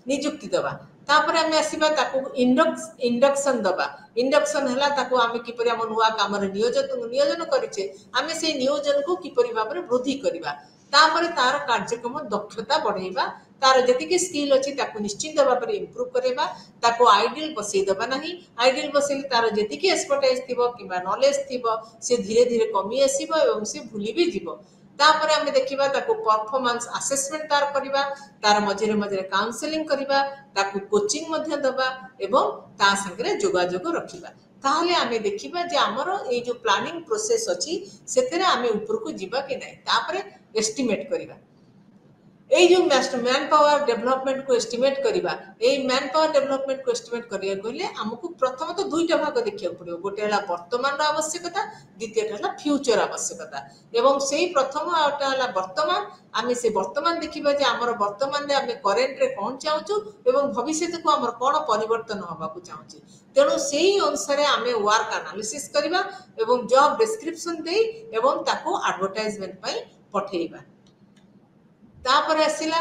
नियुक्ति दबा। तापर आमे आसीबा ताको इंडक्शन दबा इंडक्शन हला ताको आमे किपरि हम नुवा काम रे नियोजन करिचे आमे से नियोजन को किपरि भाबरे वृद्धि करिबा तापर तार कार्यक्रम दक्षता बढ़ेबा तार जति स्किल अच्छी निश्चिंत भाव में इम्प्रूव करवा ताको आइडियल बसई दबा नहीं आइडियल बसैले तार जति एक्सपर्टाइज थी कि नॉलेज थी से धीरे धीरे कमी आसब एवं से भूली भी जीव। तापर आमे देखिबा ताको परफॉर्मेंस असेसमेंट तार करिबा तार मझे मझे काउंसलिंग करिबा ताको कोचिंग मध्य दबा एवं ता संगे जोगाजोग रखिबा ताहले आमे देखिबा जे हमर ए जो प्लानिंग प्रोसेस अछि सेतेरे आमे ऊपर को जीवा कि नहीं तापर एस्टिमेट करिबा ए जो मैन पावर डेवलपमेंट को एस्टिमेट करिबा ए मैन पावर डेवलपमेंट को एस्टिमेट करिया कहले हमको प्रथम तो दुईटा भाग देखिया पड़ियो गोटे हला वर्तमान आवश्यकता द्वितीय हला फ्यूचर आवश्यकता एवं सेही प्रथम आटा हला वर्तमान आमे से वर्तमान देखिबा जे हमर वर्तमान रे आमे करेंट रे कोन चाहूछु एवं भविष्य को हमर कोन परिवर्तन होबा को चाहूछि तेणु सेही अनुसार आमे वर्क एनालिसिस करिबा एवं जॉब डिस्क्रिप्शन देई एवं ताको एडवर्टाइजमेंट पई पठेइबा। तापर आसिला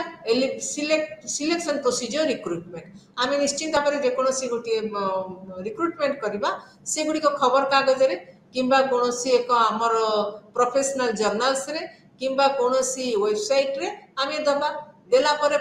सिलेक्शन प्रोसीजर रिक्रुटमेंट आमे निश्चिंत भाव में जेकोसी गोटे रिक्रुटमेंट करवा से गुड़िक खबर कागज रे किंबा कोनोसी एक हमर प्रोफेशनल जर्नल्स रे किंबा कोनोसी वेबसाइट रे आमे दबा देला परे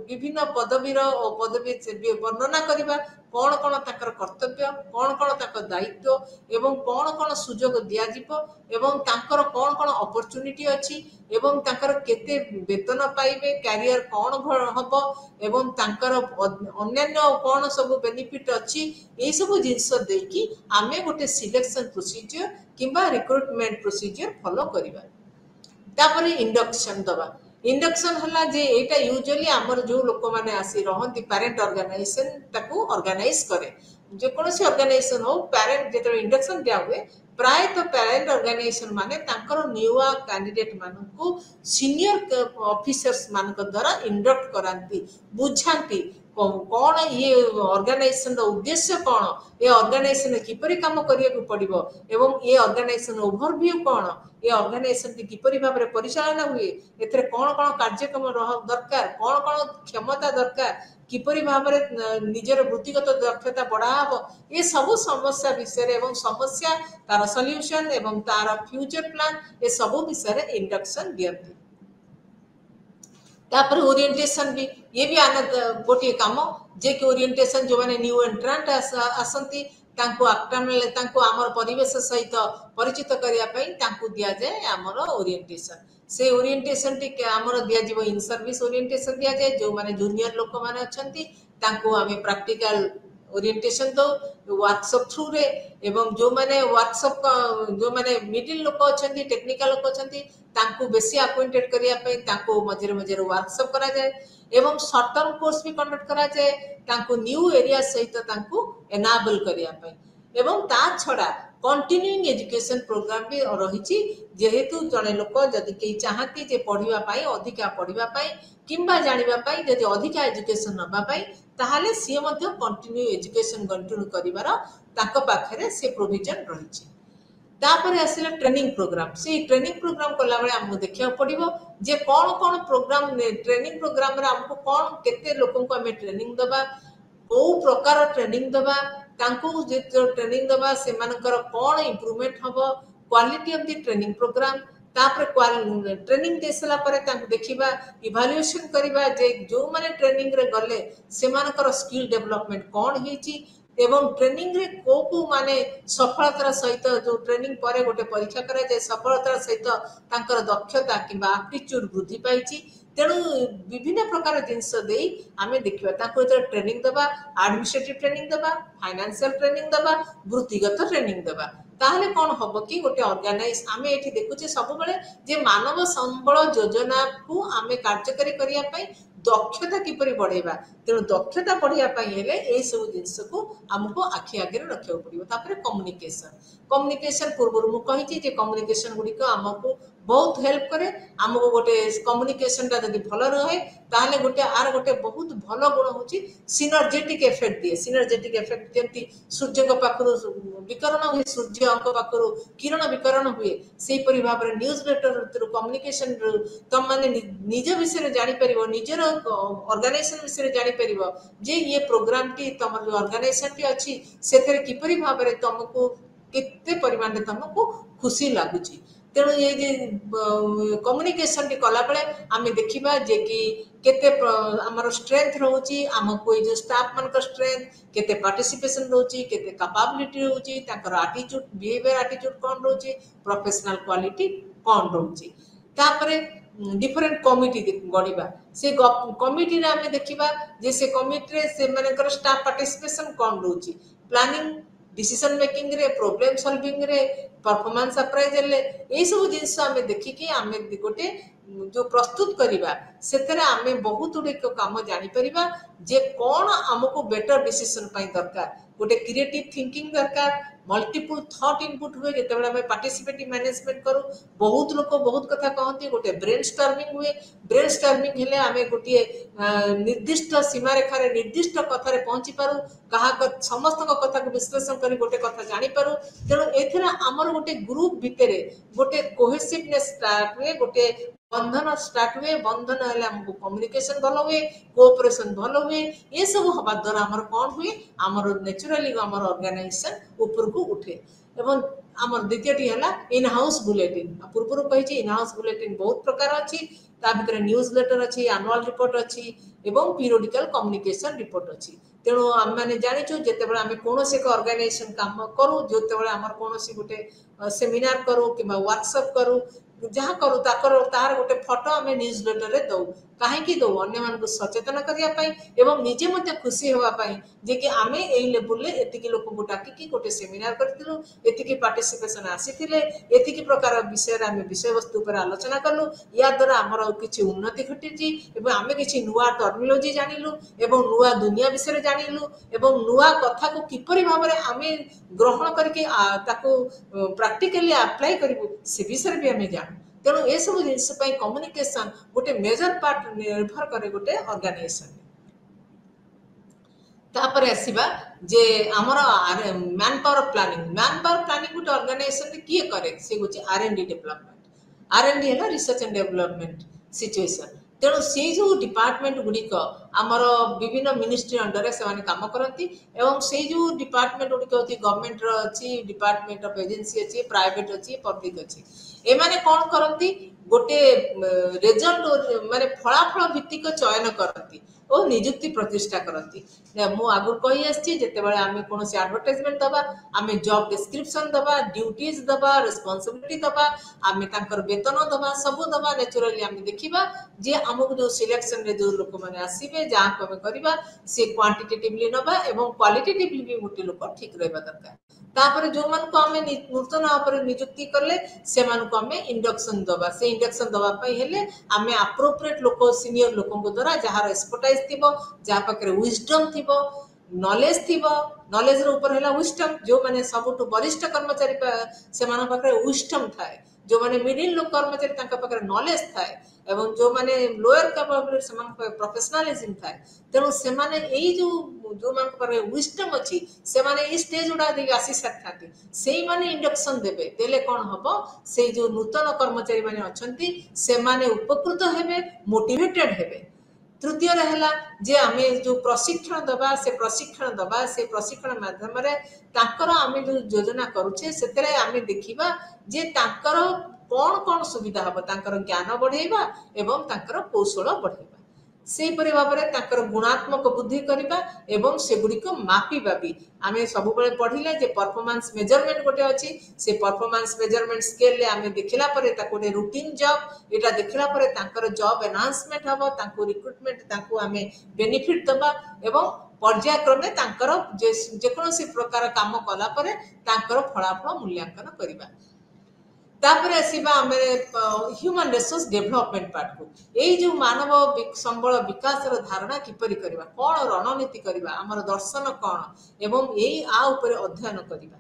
विभिन्न पदवीर और पदवी वर्णना करिबा कौन कौन ताकर कर्तव्य कौन कौन ताकर दायित्व एवं कौन कौन सुजोग दिया जिवो एवं ताकर कौन कौन अपॉर्चुनिटी अछि एवं ताकर केते वेतन पाइबे कैरियर कौन हबो एवं ताकर अन्यान्य कौन सब बेनिफिट अछि ए सब जिंस देकी आमे गोटे सिलेक्शन प्रोसीजर किंबा रिक्रुटमेंट प्रोसीजर फॉलो करिबा तापरे इंडक्शन दबा इंडक्शन हला जे एटा यूजुअली हमर जो लोक माने आसी रहंती पेरेंट ऑर्गेनाइजेशन ताकू ऑर्गेनाइज करे जे कोनोसी ऑर्गेनाइजेशन हो पेरेंट जेतो इंडक्शन दिया हुए प्राय तो पेरेंट ऑर्गेनाइजेशन माने तांकर न्यूआ कैंडिडेट मानकू सीनियर ऑफिसर्स मानक द्वारा इंडक्ट करांती बुझांती कौन ये ऑर्गेनाइजेशन उद्देश्य कौन ये ऑर्गेनाइजेशन किपरि काम करिया पड़िबो एवं ये ऑर्गेनाइजेशन ओवरव्यू कौन ये ऑर्गेनाइजेशन किपरि भाव में परिचालन हुए एथरे कौन कौन कार्यक्रम दरकार कौन कौन क्षमता दरकार किपरि भाव में निजर वृत्तिगत दक्षता बढ़ाबो ये सब समस्या विषय एवं समस्या तार सॉल्यूशन एवं तार फ्यूचर प्लान ये सब विषय इंडक्शन दियंती तापर ओरिएंटेशन भी ये भी आनंद गोटे काम जे कि ओरिएंटेशन जो माने न्यू एंट्रांट आसंती तांको आक्टामले तांको हमर परिवेश सहित परिचित करिया पई तांको दिया जाय हमर ओरिएंटेशन से ओरिएंटेशन टी हमर दिया जीवो इन सर्विस ओरिएंटेशन दिया जाय जो माने जूनियर लोक माने अछंती तांको हमें प्रैक्टिकल ओरिएंटेशन दो वर्कशॉप थ्रू रे एवं जो माने वर्कशॉप जो माने मिडिल लोक अछंती टेक्निकल लोक अछंती तांको बेसी अपॉइंटेड करिया पई तांको मझिरे मझिरे वर्कशॉप करा जाय एवं शॉर्ट टर्म कोर्स भी कंडक्ट करा जाय तांको न्यू एरिया सहित तांको एनाबल करिया पई एवं ता छडा कंटिन्यूइंग एजुकेशन प्रोग्राम भी रही जेहेतु जड़े लोक जदि कई चाहती जे पढ़िबा पाई अधिका पढ़िबा पाई किंबा जानिबा पाई जदि अधिका एजुकेशन नबा पाई ताहाले सी मध्य कंटिन्यू एजुकेशन कंटिन्यू करिवार ताको पाखरे से प्रोविजन रही तापर आसिला ट्रेनिंग प्रोग्राम से ट्रेनिंग प्रोग्राम कला बेले हमको देखिया पड़िबो जे कौन कौन प्रोग्राम ट्रेनिंग प्रोग्राम रे हमको कौन केते लोकन को हमें ट्रेनिंग दबा को प्रकार ट्रेनिंग दबा तांको जे ट्रेनिंग दबा से मानकर कौन इंप्रूवमेंट हबो quality of the training programme तापर ट्रेनिंग देसला परे तांको देखिबा इवैल्यूएशन करिबा जे जो माने ट्रेनिंग रे गले से मानकर स्किल डेवलपमेंट कौन हेची एवं ट्रेनिंग रे को माने सफलतार सहित जो ट्रेनिंग परे गोटे परीक्षा करा जाय सफलतार सहित तांकर दक्षता किंबा एप्टीट्यूड वृद्धि पाइची तेणु विभिन्न प्रकार जिनस देई आमे देखिबा ताको जे ट्रेनिंग दबा एडमिनिस्ट्रेटिव ट्रेनिंग दबा फाइनेंशियल ट्रेनिंग दबा वृत्तिगत ट्रेनिंग दबा ताहले कौन हबो कि गोटे ऑर्गेनाइज आमे एठी देखुचे सब बेले जे मानव संबल योजना को आमे कार्यकारी करिया पई दक्षता किपरि बढ़ेबा तेणु दक्षता बढ़िया पई हेले ए सब जिंस को हमको आखि आगे रखियो पड़िबो तापर कम्युनिकेशन पूर्व मु कहि जे कम्युनिकेशन गुडी को हमको बहुत हेल्प करे हमको गोटे कम्युनिकेशन ता जदि भलो रहे ताहले गोटे आर गोटे बहुत भलो गुण होची सिनर्जेटिक इफेक्ट दिए सिनर्जेटिक इफेक्ट जेंति सूर्य को पाखरु विकरण हुए सूर्य अंक पाखरु किरण विकरण हुए सेही परि भाव रे न्यूज लेटर थ्रू कम्युनिकेशन तम माने निज विषय जानि परिबो निजर ऑर्गेनाइजेशन विषय जानि परिबो जे ये प्रोग्राम टी तमर जो ऑर्गेनाइजेशन टी अछि सेथरे किपरि भाव रे तुमको केते परिमाण रे तुमको खुशी लागुची तेणु ये जे कम्युनिकेशन टी कला बेले आमे देखिबा जे कि केते हमर स्ट्रेंथ रहउची हमको ये जो स्टाफ मन का स्ट्रेंथ केते पार्टिसिपेशन रहउची केते कैपेबिलिटी रहउची ताकर एटीट्यूड बिहेवियर एटीट्यूड कोन रहउची प्रोफेशनल क्वालिटी कोन रहउची तापरे डिफरेंट कमिटी गढ़िबा से कमिटी रे आमे देखिबा जे से कमिटी रे से मानकर स्टाफ पार्टिसिपेशन कोन रहउची प्लानिंग डिसीजन मेकिंग रे प्रॉब्लम सॉल्विंग रे परफॉर्मेंस अप्राइजल ले ए सब जिंस आमे देखि कि आमे गोटे जो प्रस्तुत करिबा सेतरे आमे बहुत उडे काम जानि परिबा जे कोन हमको बेटर डिसीजन पई दरकार गोटे क्रिएटिव थिंकिंग दरकार मल्टीपल थॉट इनपुट हुए जेते बेला में पार्टिसिपेटिव मैनेजमेंट करू बहुत लोक बहुत कथा कहंती गोटे ब्रेनस्टॉर्मिंग हुए ब्रेनस्टॉर्मिंग हेले आमे गोटे निर्दिष्ट सीमा रेखा रे निर्दिष्ट कथा रे पहुंची पारू कहा समस्त कथा को विश्लेषण करी गोटे कथा जानि पारू तेणु एथरा हमर गोटे ग्रुप भितरे गोटे कोहेसिवनेस स्टार्ट हुए गोटे बंधन स्टार्ट हुए बंधन हेले हमको कम्युनिकेशन भलो हुए कोऑपरेशन भलो हुए ये सब हवा द्वारा हमर कोन हुए हमर नेचुरली हमर ऑर्गेनाइजेशन ऊपर को उठे एवं आमर द्वितीयटी है इन हाउस बुलेटिन पूर्व कही इन हाउस बुलेटिन बहुत प्रकार अच्छी भितर न्यूज लेटर अच्छी एनुअल रिपोर्ट अच्छी एवं पीरियोडिकल कम्युनिकेशन रिपोर्ट अच्छी तेणु आम मैंने जाचु जिते आम कौन एक ऑर्गेनाइजेशन काम करूँ जो आम कौन गोटे सेमिनार करूँ कि वर्कशॉप करूँ जहाँ करूँ तार गोटे फोटो आम न्यूज लेटर रे दऊ कहीं दऊ अन्य सचेतन करने एवं निजे मत खुशी होगापाई जे कि आम यही लेवल एति लोक डाकिकी गोटे सेमिनार करूँ एति पार्टिसिपेशन आसी एति प्रकार विषय आम विषय वस्तु पर आलोचना कलु या द्वारा आमर किसी उन्नति घटी आम कि नुआ टर्मिनोलॉजी जानिलु एवं नुआ दुनिया विषय जानिलु एवं नुआ कथा को किपरि भाव में आम ग्रहण करके प्रैक्टिकली अप्लाई करूँ से विषय भी आम जानू तेणु ये सब जिनस कम्युनिकेशन गोटे मेजर पार्ट निर्भर करे गोटे ऑर्गेनाइजेशन तापर आसीबा जे हमर मैन पावर प्लानिंग गोटे ऑर्गेनाइजेशन किए करे से होची आर&डी डेवलपमेंट आर&डी है रिसर्च एंड डेवलपमेंट सिचुएशन तेणु से जो डिपार्टमेंट गुड़िक आमर विभिन्न मिनिस्ट्री अंडर से काम करती एवं से जो डिपार्टमेंट गुड़िक होती गवर्नमेंट अच्छी डिपार्टमेंट ऑफ एजेंसी अच्छी प्राइवेट अच्छी पब्लिक अच्छी एमाने कौन करती गोटे रिजल्ट माने फलाफल भित्तिक चयन करती और निजुक्ति प्रतिष्ठा करती मु आगु कही आछि जेतेबेले आमे कोनोसी एडवर्टाइजमेंट दबा आमे जॉब डिस्क्रिप्शन दबा ड्यूटीज दबा रिस्पांसिबिलिटी दबा आमे तांकर वेतन दबा सब दबा नेचुरली आमे देखिबा जे हमकु जो सिलेक्शन रे जो लोक माने आसीबे जहां को आमे करबा से क्वांटिटेटिवली नबा एवं क्वालिटेटिवली भी मोटे लोक ठीक रहबा दरकार तापर जो मन को आमे नूतन पर नियुक्ति करले से मन को आमे इंडक्शन दबा से इंडक्शन दबा पई हेले आमे एप्रोप्रिएट लोक सीनियर लोकन को द्वारा जहार एक्सपर्टाइज थिबो जहा पाखरे विजडम थिबो नॉलेज रो ऊपर हैला विजडम जो माने सबटु वरिष्ठ कर्मचारी से मान पाखरे विजडम थाए जो माने मिडिल लोक कर्मचारी तांका पाखरे नॉलेज थाए एवं जो माने लोअर कैपेबिलिटी से मान प्रोफेशनलिज्म थाए तेणु से माने एई जो मान पर विजडम अछि से माने ई स्टेज उडा दे आसी सकथाती सेई माने इंडक्शन देबे देले कोन हबो से जो नूतन कर्मचारी माने अछंती से माने उपकृत हेबे मोटिवेटेड हेबे तृतीय रहला जे आमे जो प्रशिक्षण दबा से प्रशिक्षण माध्यम रे ताकर आमे जो योजना करूछे सेतरे आमे देखिबा जे ताकर कौन सुविधा हबो ताकर ज्ञान बढ़ेबा एवं ताकर कौशल बढ़ेबा से परि भाव में ताकर गुणात्मक बुद्धि करबा एवं से गुडी को मापिबा भी आमे सब बेले पढिले जे परफॉर्मेंस मेजरमेंट गोटे अछि से परफॉर्मेंस मेजरमेंट स्केल ले आमे देखिला परे ताको गोटे रूटीन जॉब एटा देखिला परे ताकर जॉब एनहांसमेंट हबो ताको रिक्रूटमेंट ताको आमे बेनिफिट दबा एवं पर्यायक्रमे ताकर जे कोनोसी प्रकार काम कला परे ताकर फलाफल मूल्यांकन करबा तापर आसीबा आमे ह्यूमन रिसोर्स डेवलपमेंट पार्ट को एई जो मानव संबल विकास रो धारणा किपरि करबा कोन रणनीति करबा हमर दर्शन कोन एवं एई आ ऊपर अध्ययन करबा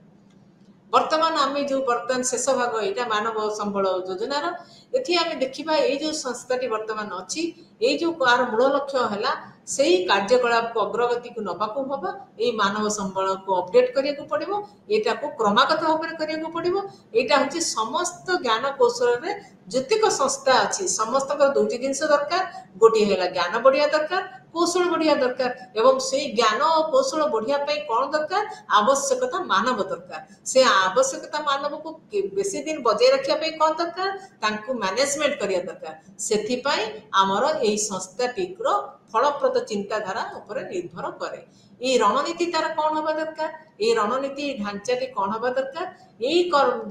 वर्तमान आमे जो वर्तमान शेष भाग एटा मानव संबल योजना रो एथि आमे देखिबा एई जो संस्थाटी वर्तमान अछि एई जो कार मूल लक्ष्य हला सेही कार्यकलाप को अग्रगति को नबाकू हबा ए मानव संबल को अपडेट करिया को पड़िबो एटा को क्रमागत भाव करिया को पड़िबो एटा होची समस्त ज्ञान कौशल रे जतिक संस्था अछि समस्त को दुटी जिंस दरकार गोटी हेला ज्ञान बढ़िया दरकार कौशल बढ़िया दरकार एवं से ज्ञान और कौशल बढ़िया पई कोन दरकार आवश्यकता मानव दरकार से आवश्यकता मानव को बेसी दिन बजाय रखिया पई कोन दरकार तांको मैनेजमेंट करिया दरकार सेथि पई हमर एई संस्था टिकरो फलप्रद चिंताधारा ऊपर निर्भर करे ये रणनीति तार कौन हवा दरकार ये रणनीति ढांचाटी कौन हवा दरकार यही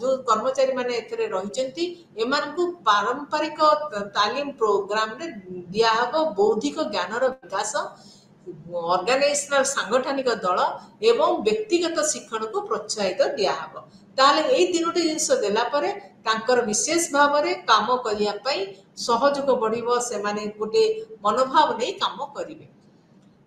जो कर्मचारी माने एथरे रहिचंती एमान को पारंपरिक तालीम प्रोग्राम रे दिया हबो बौद्धिक ज्ञान रो विकास ऑर्गेनाइजेशनल सांगठनिक दल एवं व्यक्तिगत शिक्षण को प्रोत्साहित दिया हबो ताले एई तीनोटी जिंस देला परे तांकर विशेष भाव रे काम करिया पई सहयोग बढ़िबो से माने गोटे मनोभाव नै काम करिवे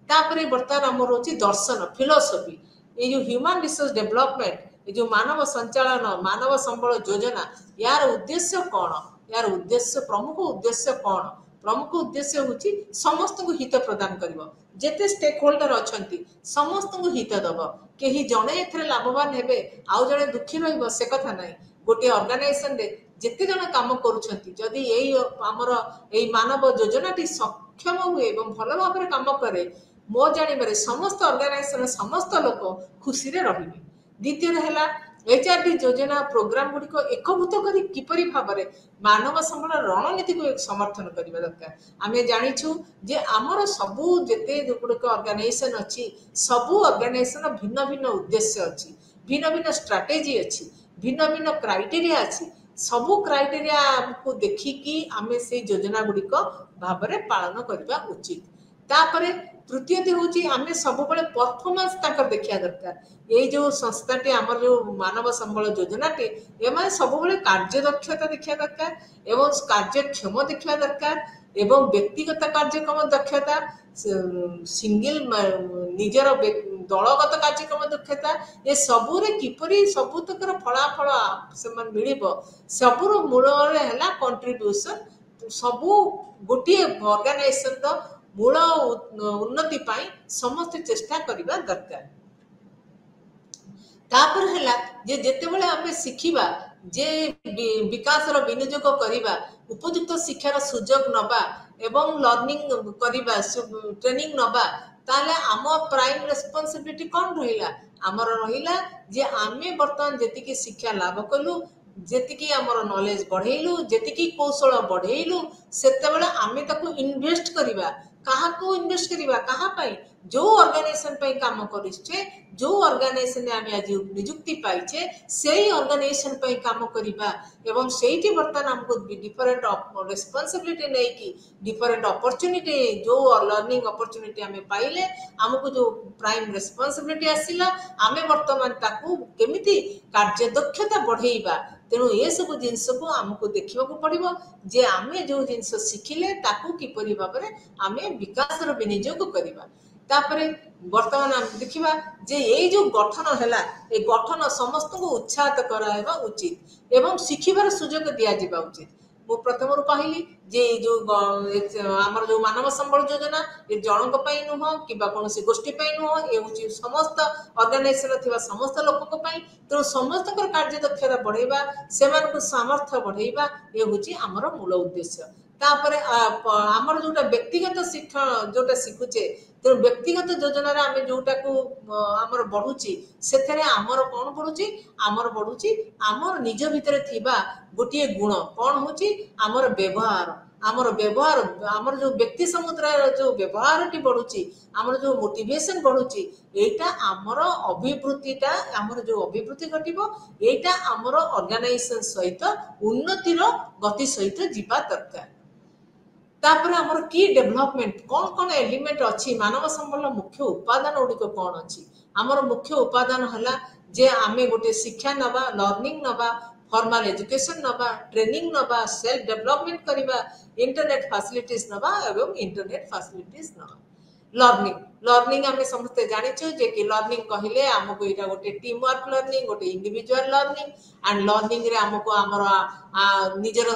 तापरे वर्तमान हमर होची दर्शन फिलोसफी ये जो ह्यूमन रिसोर्स डेवलपमेंट ये जो मानव संचालन मानव संबल योजना यार उद्देश्य कौन यार उद्देश्य प्रमुख उद्देश्य होची समस्त को हित प्रदान करिवो जेते स्टेक होल्डर अछंती समस्त को हित दबो केही जणे एथरे लाभवान हेबे आउ जणे दुखी रहइबो से कथा नै गोटे ऑर्गेनाइजेशन रे जेते जण काम करूछंती जदी एई हमर एई मानव योजनाटी सक्षम हुए एवं भल भाबरे काम करे मो जानिबारे समस्त ऑर्गेनाइजेशन समस्त लोक खुशी रे रहिबे द्वितीय रहला HRD योजना प्रोग्राम गुड़िक एकभूत कर किपरि भाव में मानव संबल रणनीति को समर्थन करने दरकार। आम जाचु जे आमर सबू जिते गुड़िक ऑर्गेनाइजेशन अच्छी सबू ऑर्गेनाइजेशन भिन्न भिन्न उद्देश्य अच्छी भिन्न भिन्न स्ट्राटेजी अच्छी भिन्न भिन्न क्राइटेरिया अच्छी सबू क्राइटेरिया को देखिकी आम से योजना गुड़िक भाव में पालन करने उचित। तापर तृतीयटी हूँ आम सब परफॉर्मेंस देखा दरकार। ये जो संस्थाटी आमर जो मानव संबल योजनाटी एम सब कार्यदक्षता देखा दरकार एवं कार्यक्षम देखा दरकार एवं व्यक्तिगत कार्यक्रम दक्षता सिंगल निजर दलगत कार्यक्रम दक्षता ये सबूरे किपरि सबुतकर फलाफल से मिल सबूर मूल है कंट्रीब्यूशन सबू गोटे ऑर्गेनाइजेशन मूल उन्नति पाई समस्त चेष्टा करबा दरकार। तापर हैला जे जेतेबेले आमे शिखिबा जे विकास रो विनियोग करिबा उपयुक्त शिक्षार सुजोग नबा एवं लर्निंग करिबा ट्रेनिंग नबा ताले आम प्राइम रेस्पॉन्सिबिलिटी कौन रहिला आमर रहिला जे आमे वर्तमान जेतिकी शिक्षा लाभ कलु जेतिकी आमर नॉलेज बढ़ेलु जेतिकी कौशल बढ़ेलु सेतेबेले आमे ताकू इन्वेस्ट करिबा कहा को इन्वेस्ट करिबा कहा पाई जो ऑर्गेनाइजेशन पे काम करिछे जो ऑर्गेनाइजेशन ने आमे आज नियुक्ति पाइछे सेही ऑर्गेनाइजेशन पे काम करिबा एवं सेहीटी वर्तमान हमको डिफरेंट रिस्पांसिबिलिटी नै कि डिफरेंट अपॉर्चुनिटी जो लर्निंग अपॉर्चुनिटी आमे पाइले हमको जो प्राइम रिस्पांसिबिलिटी आसिला आमे वर्तमान ताकू केमिति कार्य दक्षता बढ़ेइबा तेणु ये सब जिनस को आमको देखा पड़ो जे आमे जो जिनस शिखिले ताकू किपरि भाव में आमे विकास रो विनियोग करबा। तापरे वर्तमान आम देखिबा जे ये जो गठन हैला ए गठन समस्त को उत्साहित कराइबा उचित एवं शिखिबार सुजोग दिया जिबा उचित। मु प्रथम कहली जे जो आमर जो मानव संबल योजना ये जनक पई नुह किबा कोनोसी गोष्ठी पई नुह ए होची समस्त ऑर्गेनाइजेशन थिबा समस्त लोक को पई तो समस्त कर कार्य दक्षता बढ़ेबा सेमान को सामर्थ्य बढ़ेबा ए होची आमर मूल उद्देश्य। तापर आमर जोटा व्यक्तिगत शिक्षण जोटा शिखुचे तो व्यक्तिगत योजना आम जोटा को आमर बढ़ुची से आमर कौन बढ़ुची आमर बढ़ुची आमर निज भितर थिबा गोटे गुण कौन होची आमर व्यवहार आमर जो व्यक्ति समुदाय जो व्यवहार टी बढ़ुची आमर जो मोटिवेशन बढ़ुची एटा आमर अभिवृद्धिटा आमर जो अभिवृद्धि घटिबो एटा आमर ऑर्गेनाइजेशन सहित उन्नतिर गति सहित जीवा दरकार। तापर आमर की डेवलपमेंट कौन कौन एलिमेंट अच्छी मानव संबल मुख्य उपादान गुड़िक कौन अच्छी आमर मुख्य उपादान है जे आमे गोटे शिक्षा नबा लर्निंग नबा फॉर्मल एजुकेशन नबा ट्रेनिंग नबा सेल्फ डेवलपमेंट करबा इंटरनेट फैसिलिटीज नबा एवं इंटरनेट फैसिलिटीज नबा। लर्निंग आम समस्ते जानिछु जे कि लर्निंग कहले आमको एटा गोटे टीम वर्क लर्निंग गोटे इंडिविजुअल लर्निंग एंड लर्निंग रे आमको आमर निजर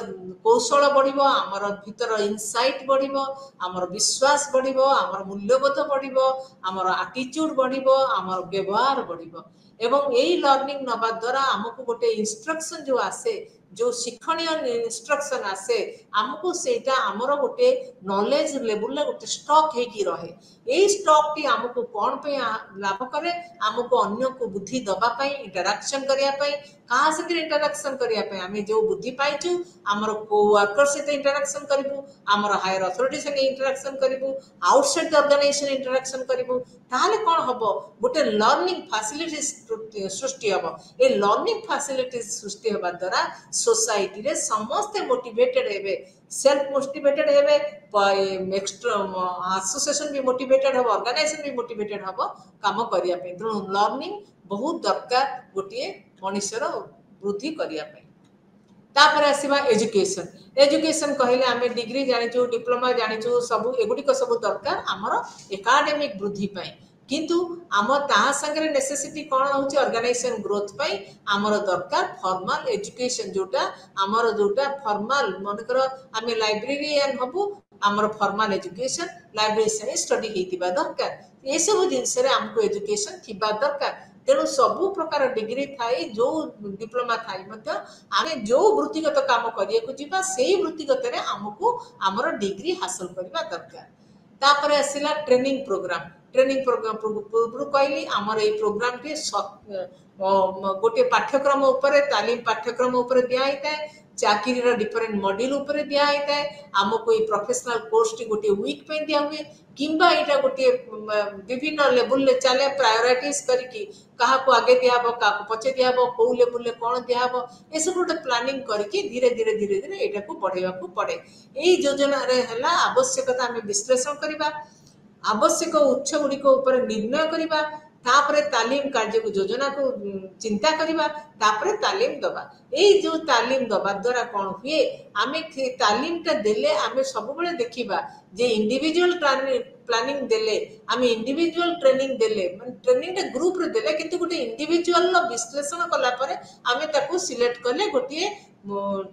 कौशल बढ़िबो आमर भीतर इनसाइट बढ़िबो आमर विश्वास बढ़िबो आमर मूल्यबोध बढ़िबो आमर एटीट्यूड बढ़िबो आमर व्यवहार बढ़िबो एवं यही लर्निंग नबा द्वारा आमको गोटे इंस्ट्रक्शन जो आसे जो शिक्षणीय इंस्ट्रक्शन आसे आमको सेटा आमर गोटे नॉलेज लेवल गोटे स्टॉक हेकी रहे यही स्टॉक टी आमको कौन पे लाभ करे आमको अन्य को बुद्धि दबा पाई इंटरैक्शन करिया पाई कहा से इंटरैक्शन करिया पाई आमे जो बुद्धि पाइछु आमर कोवर्कर से इंटरैक्शन करिबु आमर हायर अथॉरिटी से इंटरैक्शन करिबु आउटसाइड द ऑर्गेनाइजेशन इंटरैक्शन करिबु ताले कोन हबो गोटे लर्निंग फैसिलिटी सृष्टि हबो ए लर्निंग फैसिलिटी सृष्टि हबा द्वारा सोसाइटी रे समस्त मोटिवेटेड हेबे सेल्फ मोटिवेटेड हेबे एक्स्ट्रा एसोसिएशन भी मोटिवेटेड हबो ऑर्गेनाइजेशन भी मोटिवेटेड हबो काम करिया पे तो लर्निंग बहुत दरकार गोटे मनुष्यर वृद्धि करिया पे। तापर आसीबा एजुकेशन एजुकेशन कहले आमे डिग्री जानिचु डिप्लोमा जानिचु सब एगुडी को सब दरकार हमर एकेडमिक वृद्धि पाई किंतु आम ता संगे नेसेसिटी कौन होची ऑर्गेनाइजेशन ग्रोथ पाई आमर दरकार फॉर्मल एजुकेशन जोटा आमर जोटा फॉर्मल मनकर आमे लाइब्रेरियन हबु आमर फॉर्मल एजुकेशन लाइब्रेरी से स्टडी हेतिबा दरकार ये सब जिनस रे हमको एजुकेशन थिबा दरकार तेणु सबु प्रकार डिग्री थाई जो डिप्लोमा थाई मध्य आमे जो वृत्तिगत काम करिया को जीवा सेही वृत्तिगत रे हमको आमर डिग्री हासिल करबा दरकार। तापर आसिला ट्रेनिंग ट्रेनिंग प्रोग्राम पूर्व कहली आमर ये प्रोग्राम टी गोटे पाठ्यक्रम उपरे तालीम पाठ्यक्रम उपरे दिया होता है चाकरी डिफरेंट मॉड्यूल उपरे दिया होता है आमको ये प्रोफेशनल कोर्स टी गोटे वीक पे दिया हुए किंबा एटा गोटे विभिन्न लेवल ले चले प्रायोरिटीज करके कहा को आगे दिया हबो का को पछे दिया हबो को लेवल ले कोन दिया हबो ए सब गोटे प्लानिंग करके धीरे धीरे एटा को बढ़ेवा को पड़े एई योजना रे हला आवश्यकता हमें विश्लेषण करिबा आवश्यक उत्स गुड़ी निर्णय करवा तापरे तालीम कार्य को योजना को चिंता करवा तापरे तालीम दबा यही जो तालीम दबा द्वारा कौन हुए आमे तालीम टा देले आमे सब बड़े देखिबा जे इंडिविजुअल प्लानिंग देले आमे इंडिविजुअल ट्रेनिंग देले माने ट्रेनिंग टा ग्रुप रे देले किंतु गोटे इंडिविजुअल लो विश्लेषण कला परे आमे ताको सिलेक्ट करले गोटे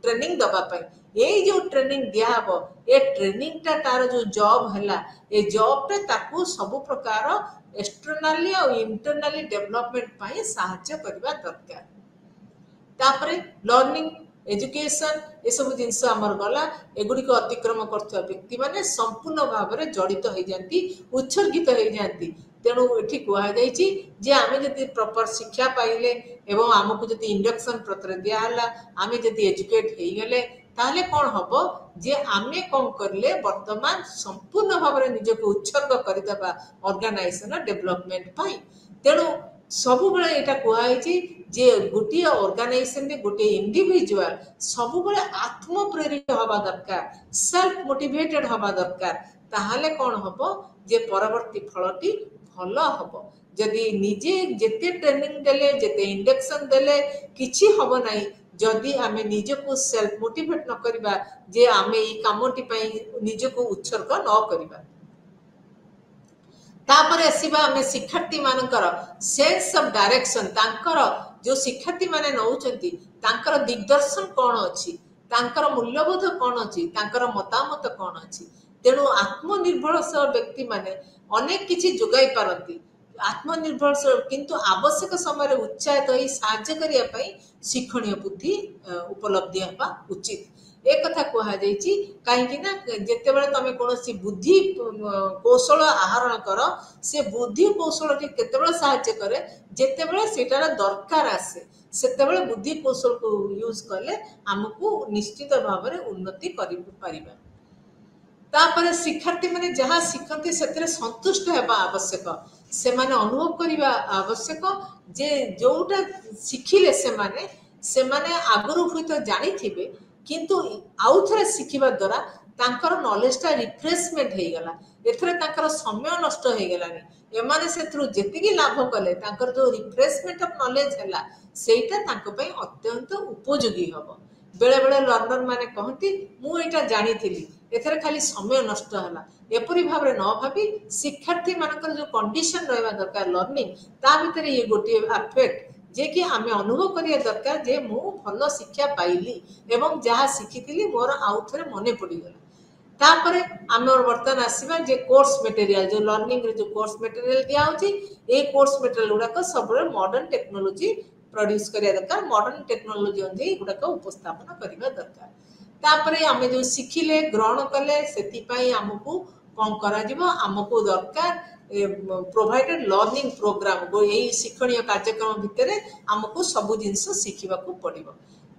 ट्रेनिंग दबा पाई ये जो ट्रेनिंग दिया हबो ये ट्रेनिंग टा तार जो जॉब हैला ये जॉब टा ताको सब प्रकार एक्सटर्नली और इंटरनली डेवलपमेंट पाई सहायता करबा दरकार तापरे लर्निंग एजुकेशन ये सब जिनस आमर गला एगुड़ी को अतिक्रम करथवा व्यक्ति माने संपूर्ण भाव में जड़ित हो जाती उत्सर्गित हो जाती तेणु ये कहुई जे आम जब प्रॉपर शिक्षा पाइले एवं आमको जब इंडक्शन प्रतर दिहला आम जब एजुकेट हो गले ताहले कौन हम जे आमे कौन करले वर्तमान संपूर्ण भाव में निजक उत्सर्ग करदेबा ऑर्गेनाइजेशन डेवलपमेंट पाई तेणु सब बेले यहाँ कहुई जे गोटे ऑर्गेनाइजेशन रे गोटे इंडिविजुअल सब बेले आत्म प्रेरित हवा दरकार सेल्फ मोटिवेटेड हवा दरकार ताहले कौन हम जे परवर्ती फलटी भल हम जदि निजे जेते ट्रेनिंग देले जेते इंडक्शन देले किछि हब नाही जदि आमे निजको सेल्फ मोटिवेट न करिबा जे आमे ई कामटी पई निजको उत्सर्ग न करिबा तापरे आसीबा आमे शिक्षार्थी मानकर सेंस ऑफ डायरेक्शन तांकर जो शिक्षार्थी माने नउचंती तांकर दिग्दर्शन कोन अछि तांकर मूल्यबोध कोन अछि तांकर मतामत कोन अछि तेणु आत्मनिर्भरशील व्यक्ति माने अनेक किछि जोगाई पारंती आत्मनिर्भरशील किंतु आवश्यक समय उत्साहित हो साहाय्य करिया पई शिक्षणीय बुद्धि उपलब्धि हवा उचित एक कथा कहुई कहीं जिते बड़े तुम कौन बुद्धि कौशल आहरण कर से बुद्धि कौशल केते साहाय्य करे जिते बड़े सेटार दरकार आसे सेते बड़े बुद्धि कौशल को यूज कले आमको निश्चित भाव में उन्नति कर पारिबा तापर शिक्षार्थी मैंने जहाँ शिखती से संतुष्ट होगा आवश्यक से माने अनुभव करने आवश्यक जे जोटा शिखिले से माने आगुरु हुई तो जानी थे किंतु आउ थे शिखा द्वारा तांकर नॉलेज टा रिफ्रेशमेंट हो गला एथरे तांकर समय नष्ट हो गलानी एमाने सेथरु जेतिकी लाभ कले तांकर जो रिफ्रेशमेंट ऑफ नॉलेज हैला सेटा तांको पई अत्यंत उपयोगी हबो बेले बेले लर्नर माने कहती मु एटा जानी थिली एथरे खाली समय नष्ट हला एपरि भाव न भाबी शिक्षार्थी मानकर जो कंडीशन रहबा दरकार लर्निंग ता भितरे ये गोटे एस्पेक्ट जे कि आमे अनुभव करिया दरकार जे मु भलो शिक्षा पाइली एवं जहाँ शिखिथिली मोर आउ थरे मने पड़ी गला तापरे आमे वर्तमान आसीबा जे कोर्स मटेरियल जो लर्निंग रे जो कोर्स मटेरियल दिया होची ए कोर्स मटेरियल गुडा को सब मॉडर्न टेक्नोलॉजी प्रोड्यूस करिया दरकार मॉडर्न टेक्नोलॉजी अनुसार गुडा को उपस्थापन करिबा दरकार तापरे आमे जो शिखिले ग्रहण कले सेति पई हमकु कोन करा जिवो हमकु दरकार प्रोवाइडेड लर्निंग प्रोग्राम यही शिक्षणीय कार्यक्रम भितर आमको सबू जिनस शिखा पड़ो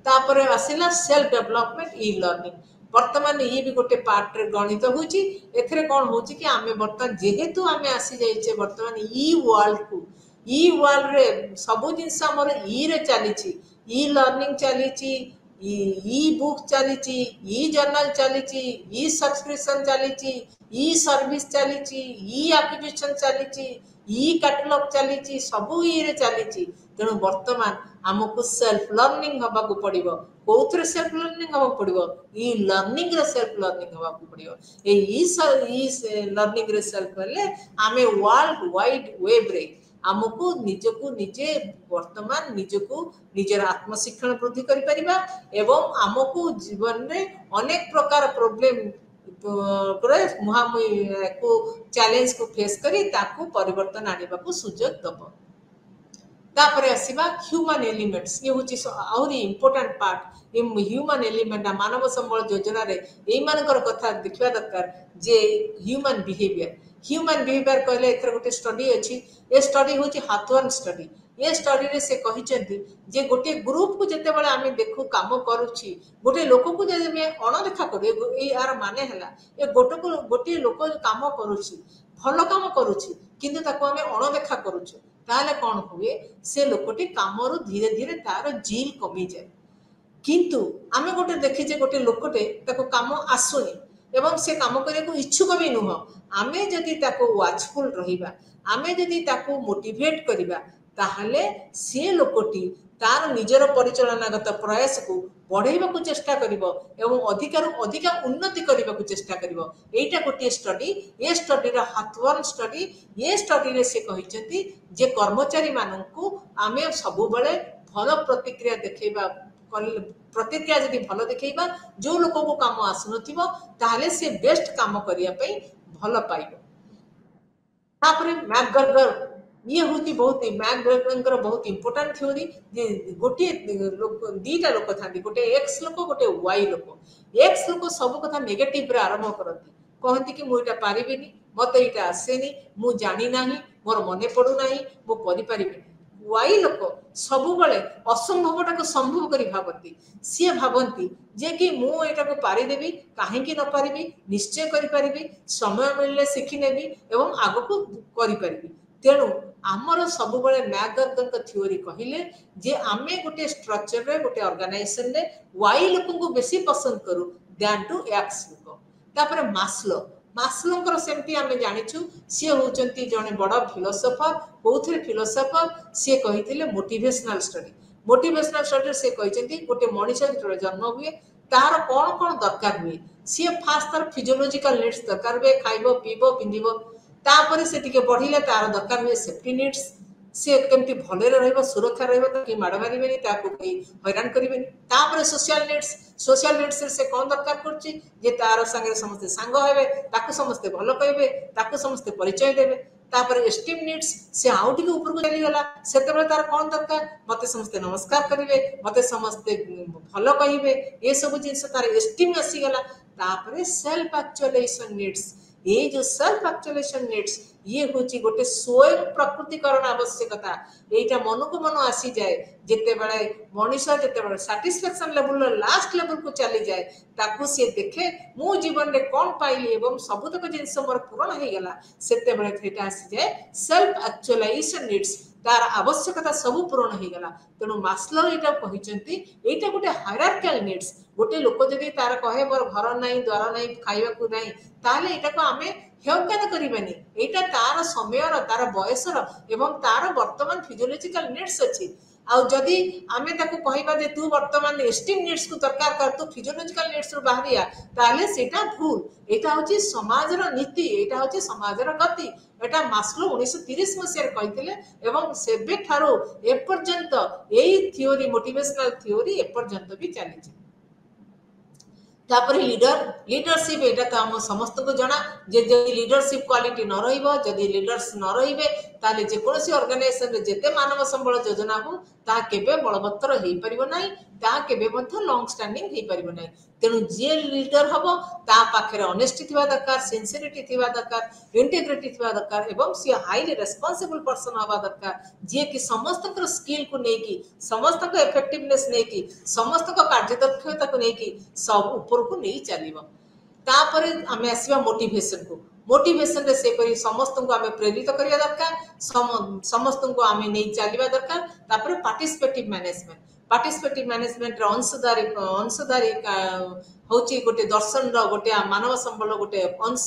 तापर आसला सेल्फ डेवलपमेंट ई लर्निंग वर्तमान ये भी गोटे पार्ट रे गणित होची एथरे कोन होची कि आमे वर्तमान जेहेतु आमे आसी जाइछे वर्तमान ई वर्ल्ड रे सबू जिनस हमर ई रे चलीची ई लर्निंग चलीची ई बुक चलीची ई जर्नल चलीची ई सब्सक्रिप्शन चलीची ई सर्विस चलीची ई एक्विजिशन चलीची ई कैटलॉग चलीची सबू ई रे चलीची तेणु वर्तमान आमको सेल्फ लर्निंग हवा को पड़िबो कोथरे सेल्फ लर्निंग हवा पड़िबो ई लर्निंग रे सेल्फ लर्निंग हवा को पड़िबो ई लर्निंग रे सेल्फ ले आमे वर्ल्ड वाइड वेब रे आमको निजको निजे वर्तमान निजको निजर आत्मशिक्षण वृद्धि करि परिबा एवं आमको जीवन में अनेक प्रकार प्रॉब्लम मुहामुही को चैलेंज को फेस करी ताकू परिवर्तन आने को सुजोग दब तापर आसवा ह्यूमन एलिमेंट्स ये हूँ आहरी इंपोर्टाट पार्ट ह्यूमन एलिमेंट मानव संबल योजना रे एमानकर कथा देखा दरकार जे ह्यूमन बिहेवियर कहले एथर गोटे स्टडी अच्छी ये स्टडी हूँ हाथवन स्टडी ये स्टडी रे से कहते जे गोटे ग्रुप को जिते बड़े आम देखू काम करुच्ची गोटे लोक को जब अणदेखा करू यार माने है ये गोटे लोक काम करुच्ची भल काम करुच्ची किंतु ताको आम अणदेखा करुचे ताले कौन हुए से लोकटी कामरू धीरे धीरे तार जील कमी जाए किंतु आमे गोटे देखीचे गोटे लोकटे ताको काम आसुनी एवं से काम करने को इच्छुक भी नुह आमे जदि ताको वाचफुल रहिबा आमे जदि ताको मोटिवेट करिबा ताहले से लोकटी तार निजर परिचालनागत प्रयास को बढ़ाइबा को चेष्टा करिवो एवं अधिकार अधिका उन्नति करने को चेष्टा करिवो एटा गोटे स्टडी ये स्टडी रा हाथवन स्टडी ये स्टडी रे से कहिसेंती जे कर्मचारी माननकू आमे सबु बेले भल प्रतिक्रिया देखैबा प्रतिक्रिया जदि भल देखैबा जो लोक को काम आसुनथिबो ताहले से बेस्ट काम करिया पई भल पाइबो तापरे मैकग्रेगर ये हूँ बहुत मैकग्रेगर बहुत इंपोर्टाट थ्योरी गोटे दीटा लोक था गोटे एक्स लोक गोटे वाई लोक एक्स लोक सब कथा नेगेटिव आरंभ करती कहती कि मुझे पारिनी मत यहाँ आसेनी मुझे जानी ना मोर मन पड़ूना मुझे वाई लोक सब बड़े असंभवटा को संभव करी भावती सी भावती जे कि मुझे पारिदेवी कहीं न पारि निश्चय करी समय मिलने शिखिनेबी एवं आग को करी तेणु आमर सब बड़े मैकग्रेगर थ्योरी कहले जे आमे गोटे स्ट्रक्चर रे गोटे ऑर्गेनाइजेशन रे वाई लोक को बेसी पसंद करू दैन टू एक्स लोक तापर मास्लो सेमती आमे जानिछु सी होचंती जने बड़ फिलोसोफर कोथरे फिलोसोफर सी कहिथिले मोटिवेशनल स्टडी से कहिसेंती गोटे मनुष्य जेतरे जन्म हुए तार कौन कौन दरकार हुए सी फास्ट तार फिजियोलॉजिकल नीड्स दरकार हुए खाइबो पीबो पिंदिबो तापर से टिके बढ़िले तार दरकार हुए सेफ्टी नीड्स सी केमती भले रहिबो सुरक्षा रहिबो कि माड़ मारिबेनी ताको कोई हैरान करिबेनी तापर सोशल नीड्स से कौन दरकार करछि जे तार संगे समस्त सांग हेबे ताको समस्त भल कहबे ताको समस्त परिचय देबे तापर एस्टीम नीड्स से आउट के ऊपर को चली गला सेते तार कौन दरकार मते समस्त नमस्कार करिवे मते समस्त भल कहिबे ये सब जिंस तार एस्टीम आसी गला तापर सेल्फ एक्चुअलाइजेशन नीड्स ये जो सेल्फ एक्चुअलाइजेशन नीड्स ये हूँ गोटे स्वयं प्रकृतिकरण आवश्यकता यहीटा मन को मन आसी जाए जिते बड़े मनुष्य जिते साटिस्फैक्शन लेवल लास्ट लेवल को चली जाए ताकू सी देखे मु जीवन में कौन पाइली एवं सबुतक जिनस मोर पूरण हो गला से आसी जाए सेल्फ एक्चुअलाइजेशन नीड्स तार आवश्यकता सब पूरण हो गला तेणु मास्लो यहाँ कहते यहाँ गोटे हायरार्किकल नीड्स गोटे लोक जदि तार कहे मोर घर ना द्वार ना खाइबा ना ताहले एटाको आमे हेयज्ञान करिबानी एटा तार समयर तार बयसर एवं तार वर्तमान फिजियोलॉजिकल नीड्स अछि आ जदि आमे ताको कहिबा जे तू वर्तमान एस्टीम नीड्स को दरकार कर तू फिजियोलॉजिकल नीड्स रो बाहरिया ताहले सेटा भूल एटा होची समाजर नीति एटा होची समाजर गति एटा मास्लो 1930 मसिया कहितले एवं सेबे थारो ए पर्यंत एई थ्योरी मोटिवेशनल थ्योरी ए पर्यंत भी चली तापर लीडरशिप एटा तो आम समस्त को जना जे लीडरशिप क्वालिटी न रहिबो जदि लीडर्स न रहिबे ताले जे कोनोसी ऑर्गेनाइजेशन रे जेते मानव संबल योजना हो ता केबे बलवत्तर हेई परिबो नाही ता केबे मध्य लॉन्ग स्टैंडिंग हेई परिबो नाही तेणु जे लीडर हबो ता पाखरे ऑनेस्टी थिबा दरकार सिंसियरिटी थिबा दरकार इंटीग्रिटी थिबा दरकार एवं सी हाईली रेस्पोंसिबल पर्सन हबा दरकार जे कि समस्त स्किल को नेकी समस्त इफेक्टिवनेस नेकी समस्त कार्यदक्षता को नेकी सब ऊपर को नहीं चलिबो तापर आमे आसीबा मोटिवेशन रे से परी समस्त को आमे प्रेरित करिया दरकार समस्त को आमे नहीं चलिबा दरकार तापर पार्टिसिपेटिव मैनेजमेंट अंशदारी होची गोटे दर्शन रो गोटे मानव संबल गोटे अंश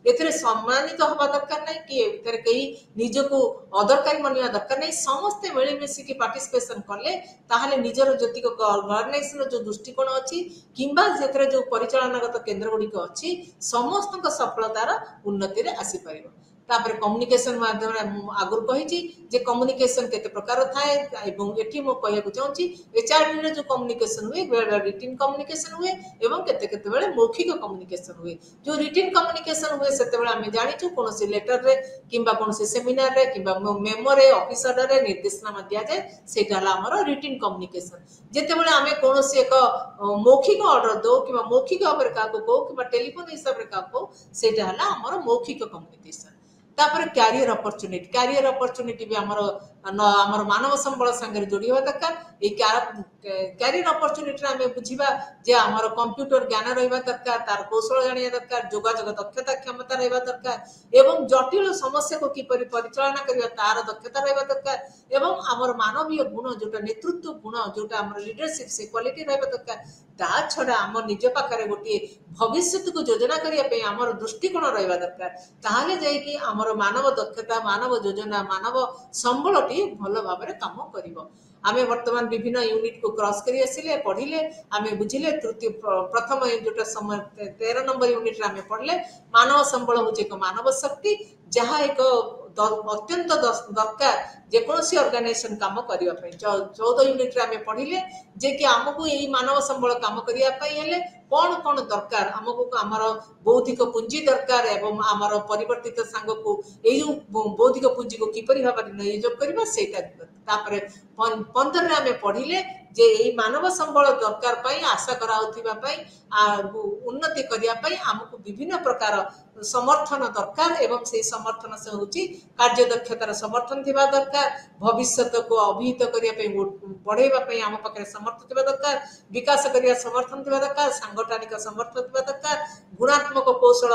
एथरे सम्मानित हवा दरकार नहीं कि एथरे कई निजको अदरकारी मानिया दरकार नहीं समस्त मिली मिसी की पार्टिसिपेशन करले ताहले निजर जतिक ऑर्गेनाइजेशन जो दृष्टिकोण अछि किंबा जेथरे जो परिचालनागत केंद्र गुडी को अछि समस्त सफलतार उन्नति रे आसी परिबो तापर कम्युनिकेशन माध्यम आगुर कही जे कम्युनिकेशन केते प्रकार थाए एवं एठी मो कहया चाहूँगी एचआरडी रे जो कम्युनिकेशन हुए बेले रिटन कम्युनिकेशन हुए एवं केते केते बेले मौखिक कम्युनिकेशन हुए जो रिटन कम्युनिकेशन हुए सेते बेले आमे जानिछु कोनोसी लेटर रे किंबा कोनोसी सेमिनार रे किंबा मेमो रे ऑफिस ऑर्डर रे निर्देशनामा दिया जाए सेटा हला हमर रिटन कम्युनिकेशन जेते बेले आमे कोनोसी एक मौखिक ऑर्डर दो किंबा मौखिक भाବରେ काको को किंबा टेलीफोन हिसाब रे काको सेटा हला हमर मौखिक कम्युनिकेशन तापर कैरियर अपॉर्चुनिटी भी हमर मानव संबल संगे जोड़ी हुआ दरकार ए कैरियर अपॉर्चुनिटी आमे बुझिबा जे हमर कंप्यूटर ज्ञान रहबा दरकार तार कौशल जानिया दरकार जोगाजोग दक्षता क्षमता रहबा दरकार एवं जटिल समस्या को किपरि परिचालना करिया तार दक्षता रहबा दरकार एवं हमर मानवीय गुण जोटा नेतृत्व गुण जोटा हमर लीडरशिप से क्वालिटी रहबा दरकार ता छडा हम निज पाखरे गोटे भविष्य को योजना करिया पे हमर दृष्टिकोण रहबा दरकार ताहाले जाय कि हमर मानव दक्षता मानव योजना मानव संबलटी भल भाबरे काम करिवो आमे वर्तमान विभिन्न यूनिट को क्रॉस करी आसिले पढ़िले आमे बुझिले तृतीय प्रथम जोटा समय 13 नंबर यूनिट रे आमे पढ़ले मानव संबल होचे एक मानव शक्ति जहाँ एक अत्यंत दरकार जेकोसी ऑर्गेनाइजेशन काम करिया पई 14 यूनिट रे आमे पढ़िले जे कि हमकु एही मानव संबल काम करिया पई हेले कौन कौन दरकार हमको आमर बौद्धिक पुंजी दरकार एवं आमर परिवर्तित सांग को बौद्धिक पुंजी को किपरि भाव नियोग करबा सेटा तापरे 15 रे आमे पढ़िले जे एही मानव संबल दरकार पई आशा कराउथिबा पई उन्नति करिया पई हमको विभिन्न प्रकार समर्थन दरकार एवं से समर्थन से होची कार्य दक्षतार समर्थन थिबा दरकार भविष्य को अभिहित करिया पई बढ़ेबा पई हम पकरे समर्थ थिबा दरकार विकास करिया समर्थन थिबा दरकार सांगठनिक समर्थ थिबा दरकार गुणात्मक कौशल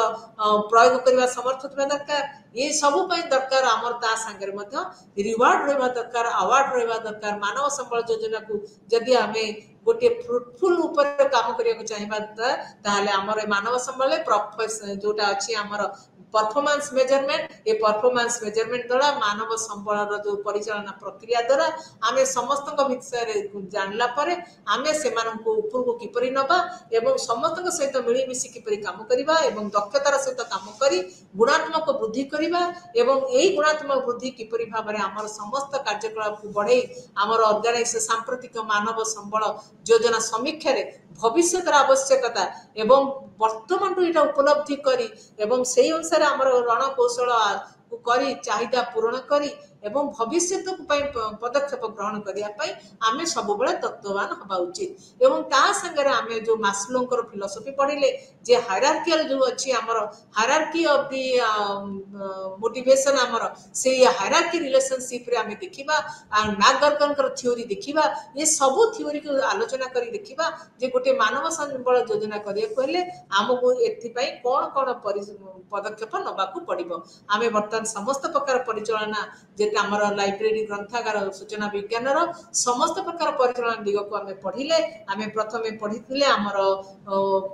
प्रयोग करबा समर्थ थिबा दरकार ये सबु पई दरकार हमर ता संगे मध्य रिवार्ड रहबा दरकार अवार्ड रहबा दरकार मानव संबल योजना को जदि हमें गोटे फ्रूटफुल ऊपर काम करिया चाहिबा ताले हमर मानव संबल प्रोफेशन जोटा अछि हमर परफॉर्मेंस मेजरमेंट ए परफॉर्मेंस मेजरमेंट द्वारा मानव संबल जो परिचालना प्रक्रिया द्वारा आमे समस्त विषय जानला परे आमे सेमान को ऊपर को किपरि नबा एवं समस्त सहित मिली मिसी किपरि काम करिबा एवं दक्षतार सहित काम करी गुणात्मक वृद्धि करिबा एवं एही गुणात्मक वृद्धि किपरि भाबरे हमर समस्त कार्यकलाप को बढ़े हमर ऑर्गेनाइजेशन सांप्रतिक मानव संबल योजना समीक्षा रे भविष्य आवश्यकता एवं वर्तमान एटा उपलब्धि करी एवं से अनुसार हमर रण कौशल करी चाहिदा पूर्ण करी एवं भविष्य पदक्षेप ग्रहण करने आमे सब बड़े तत्ववान हवा उचित एवं ता संगे आमे जो मास्लोंकर फिलोसफी पढ़िले जे हायरार्कियल जो अछि हमर हायरार्की ऑफ दी मोटिवेशन हमर से हायरार्की रिलेशनशिप रे आमे देखिबा आ नागरकनकर थ्योरी देखिबा ये सब थ्योरी को आलोचना करी देखिबा जे गोटे मानव संबल योजना करिया कहले हमको एथि पई कोन कोन पदक्षेप नबाकू पड़िबो आमे वर्तमान समस्त प्रकार परिचालना जेटा हमर लाइब्रेरी ग्रंथागार सूचना विज्ञान समस्त प्रकार परिचालन दिग को आमे पढ़िले आमे प्रथमे पढ़िथिले हमर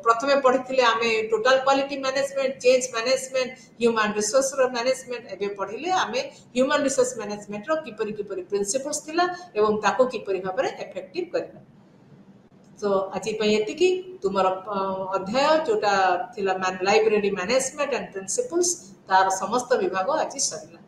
प्रथमे पढ़िथिले आमे total quality management change management human resource management एबे पढ़िले आमे ह्यूमन रिसोर्स मैनेजमेंट रो किपरि किपरि प्रिंसिपल्स थिला एवं ताको किपरि भाबरे इफेक्टिव करबा तो आज एतिकी तुमर अध्याय जोटा थिला लाइब्रेरी मैनेजमेंट एंड प्रिंसिपल्स तार समस्त विभाग आज सरिला।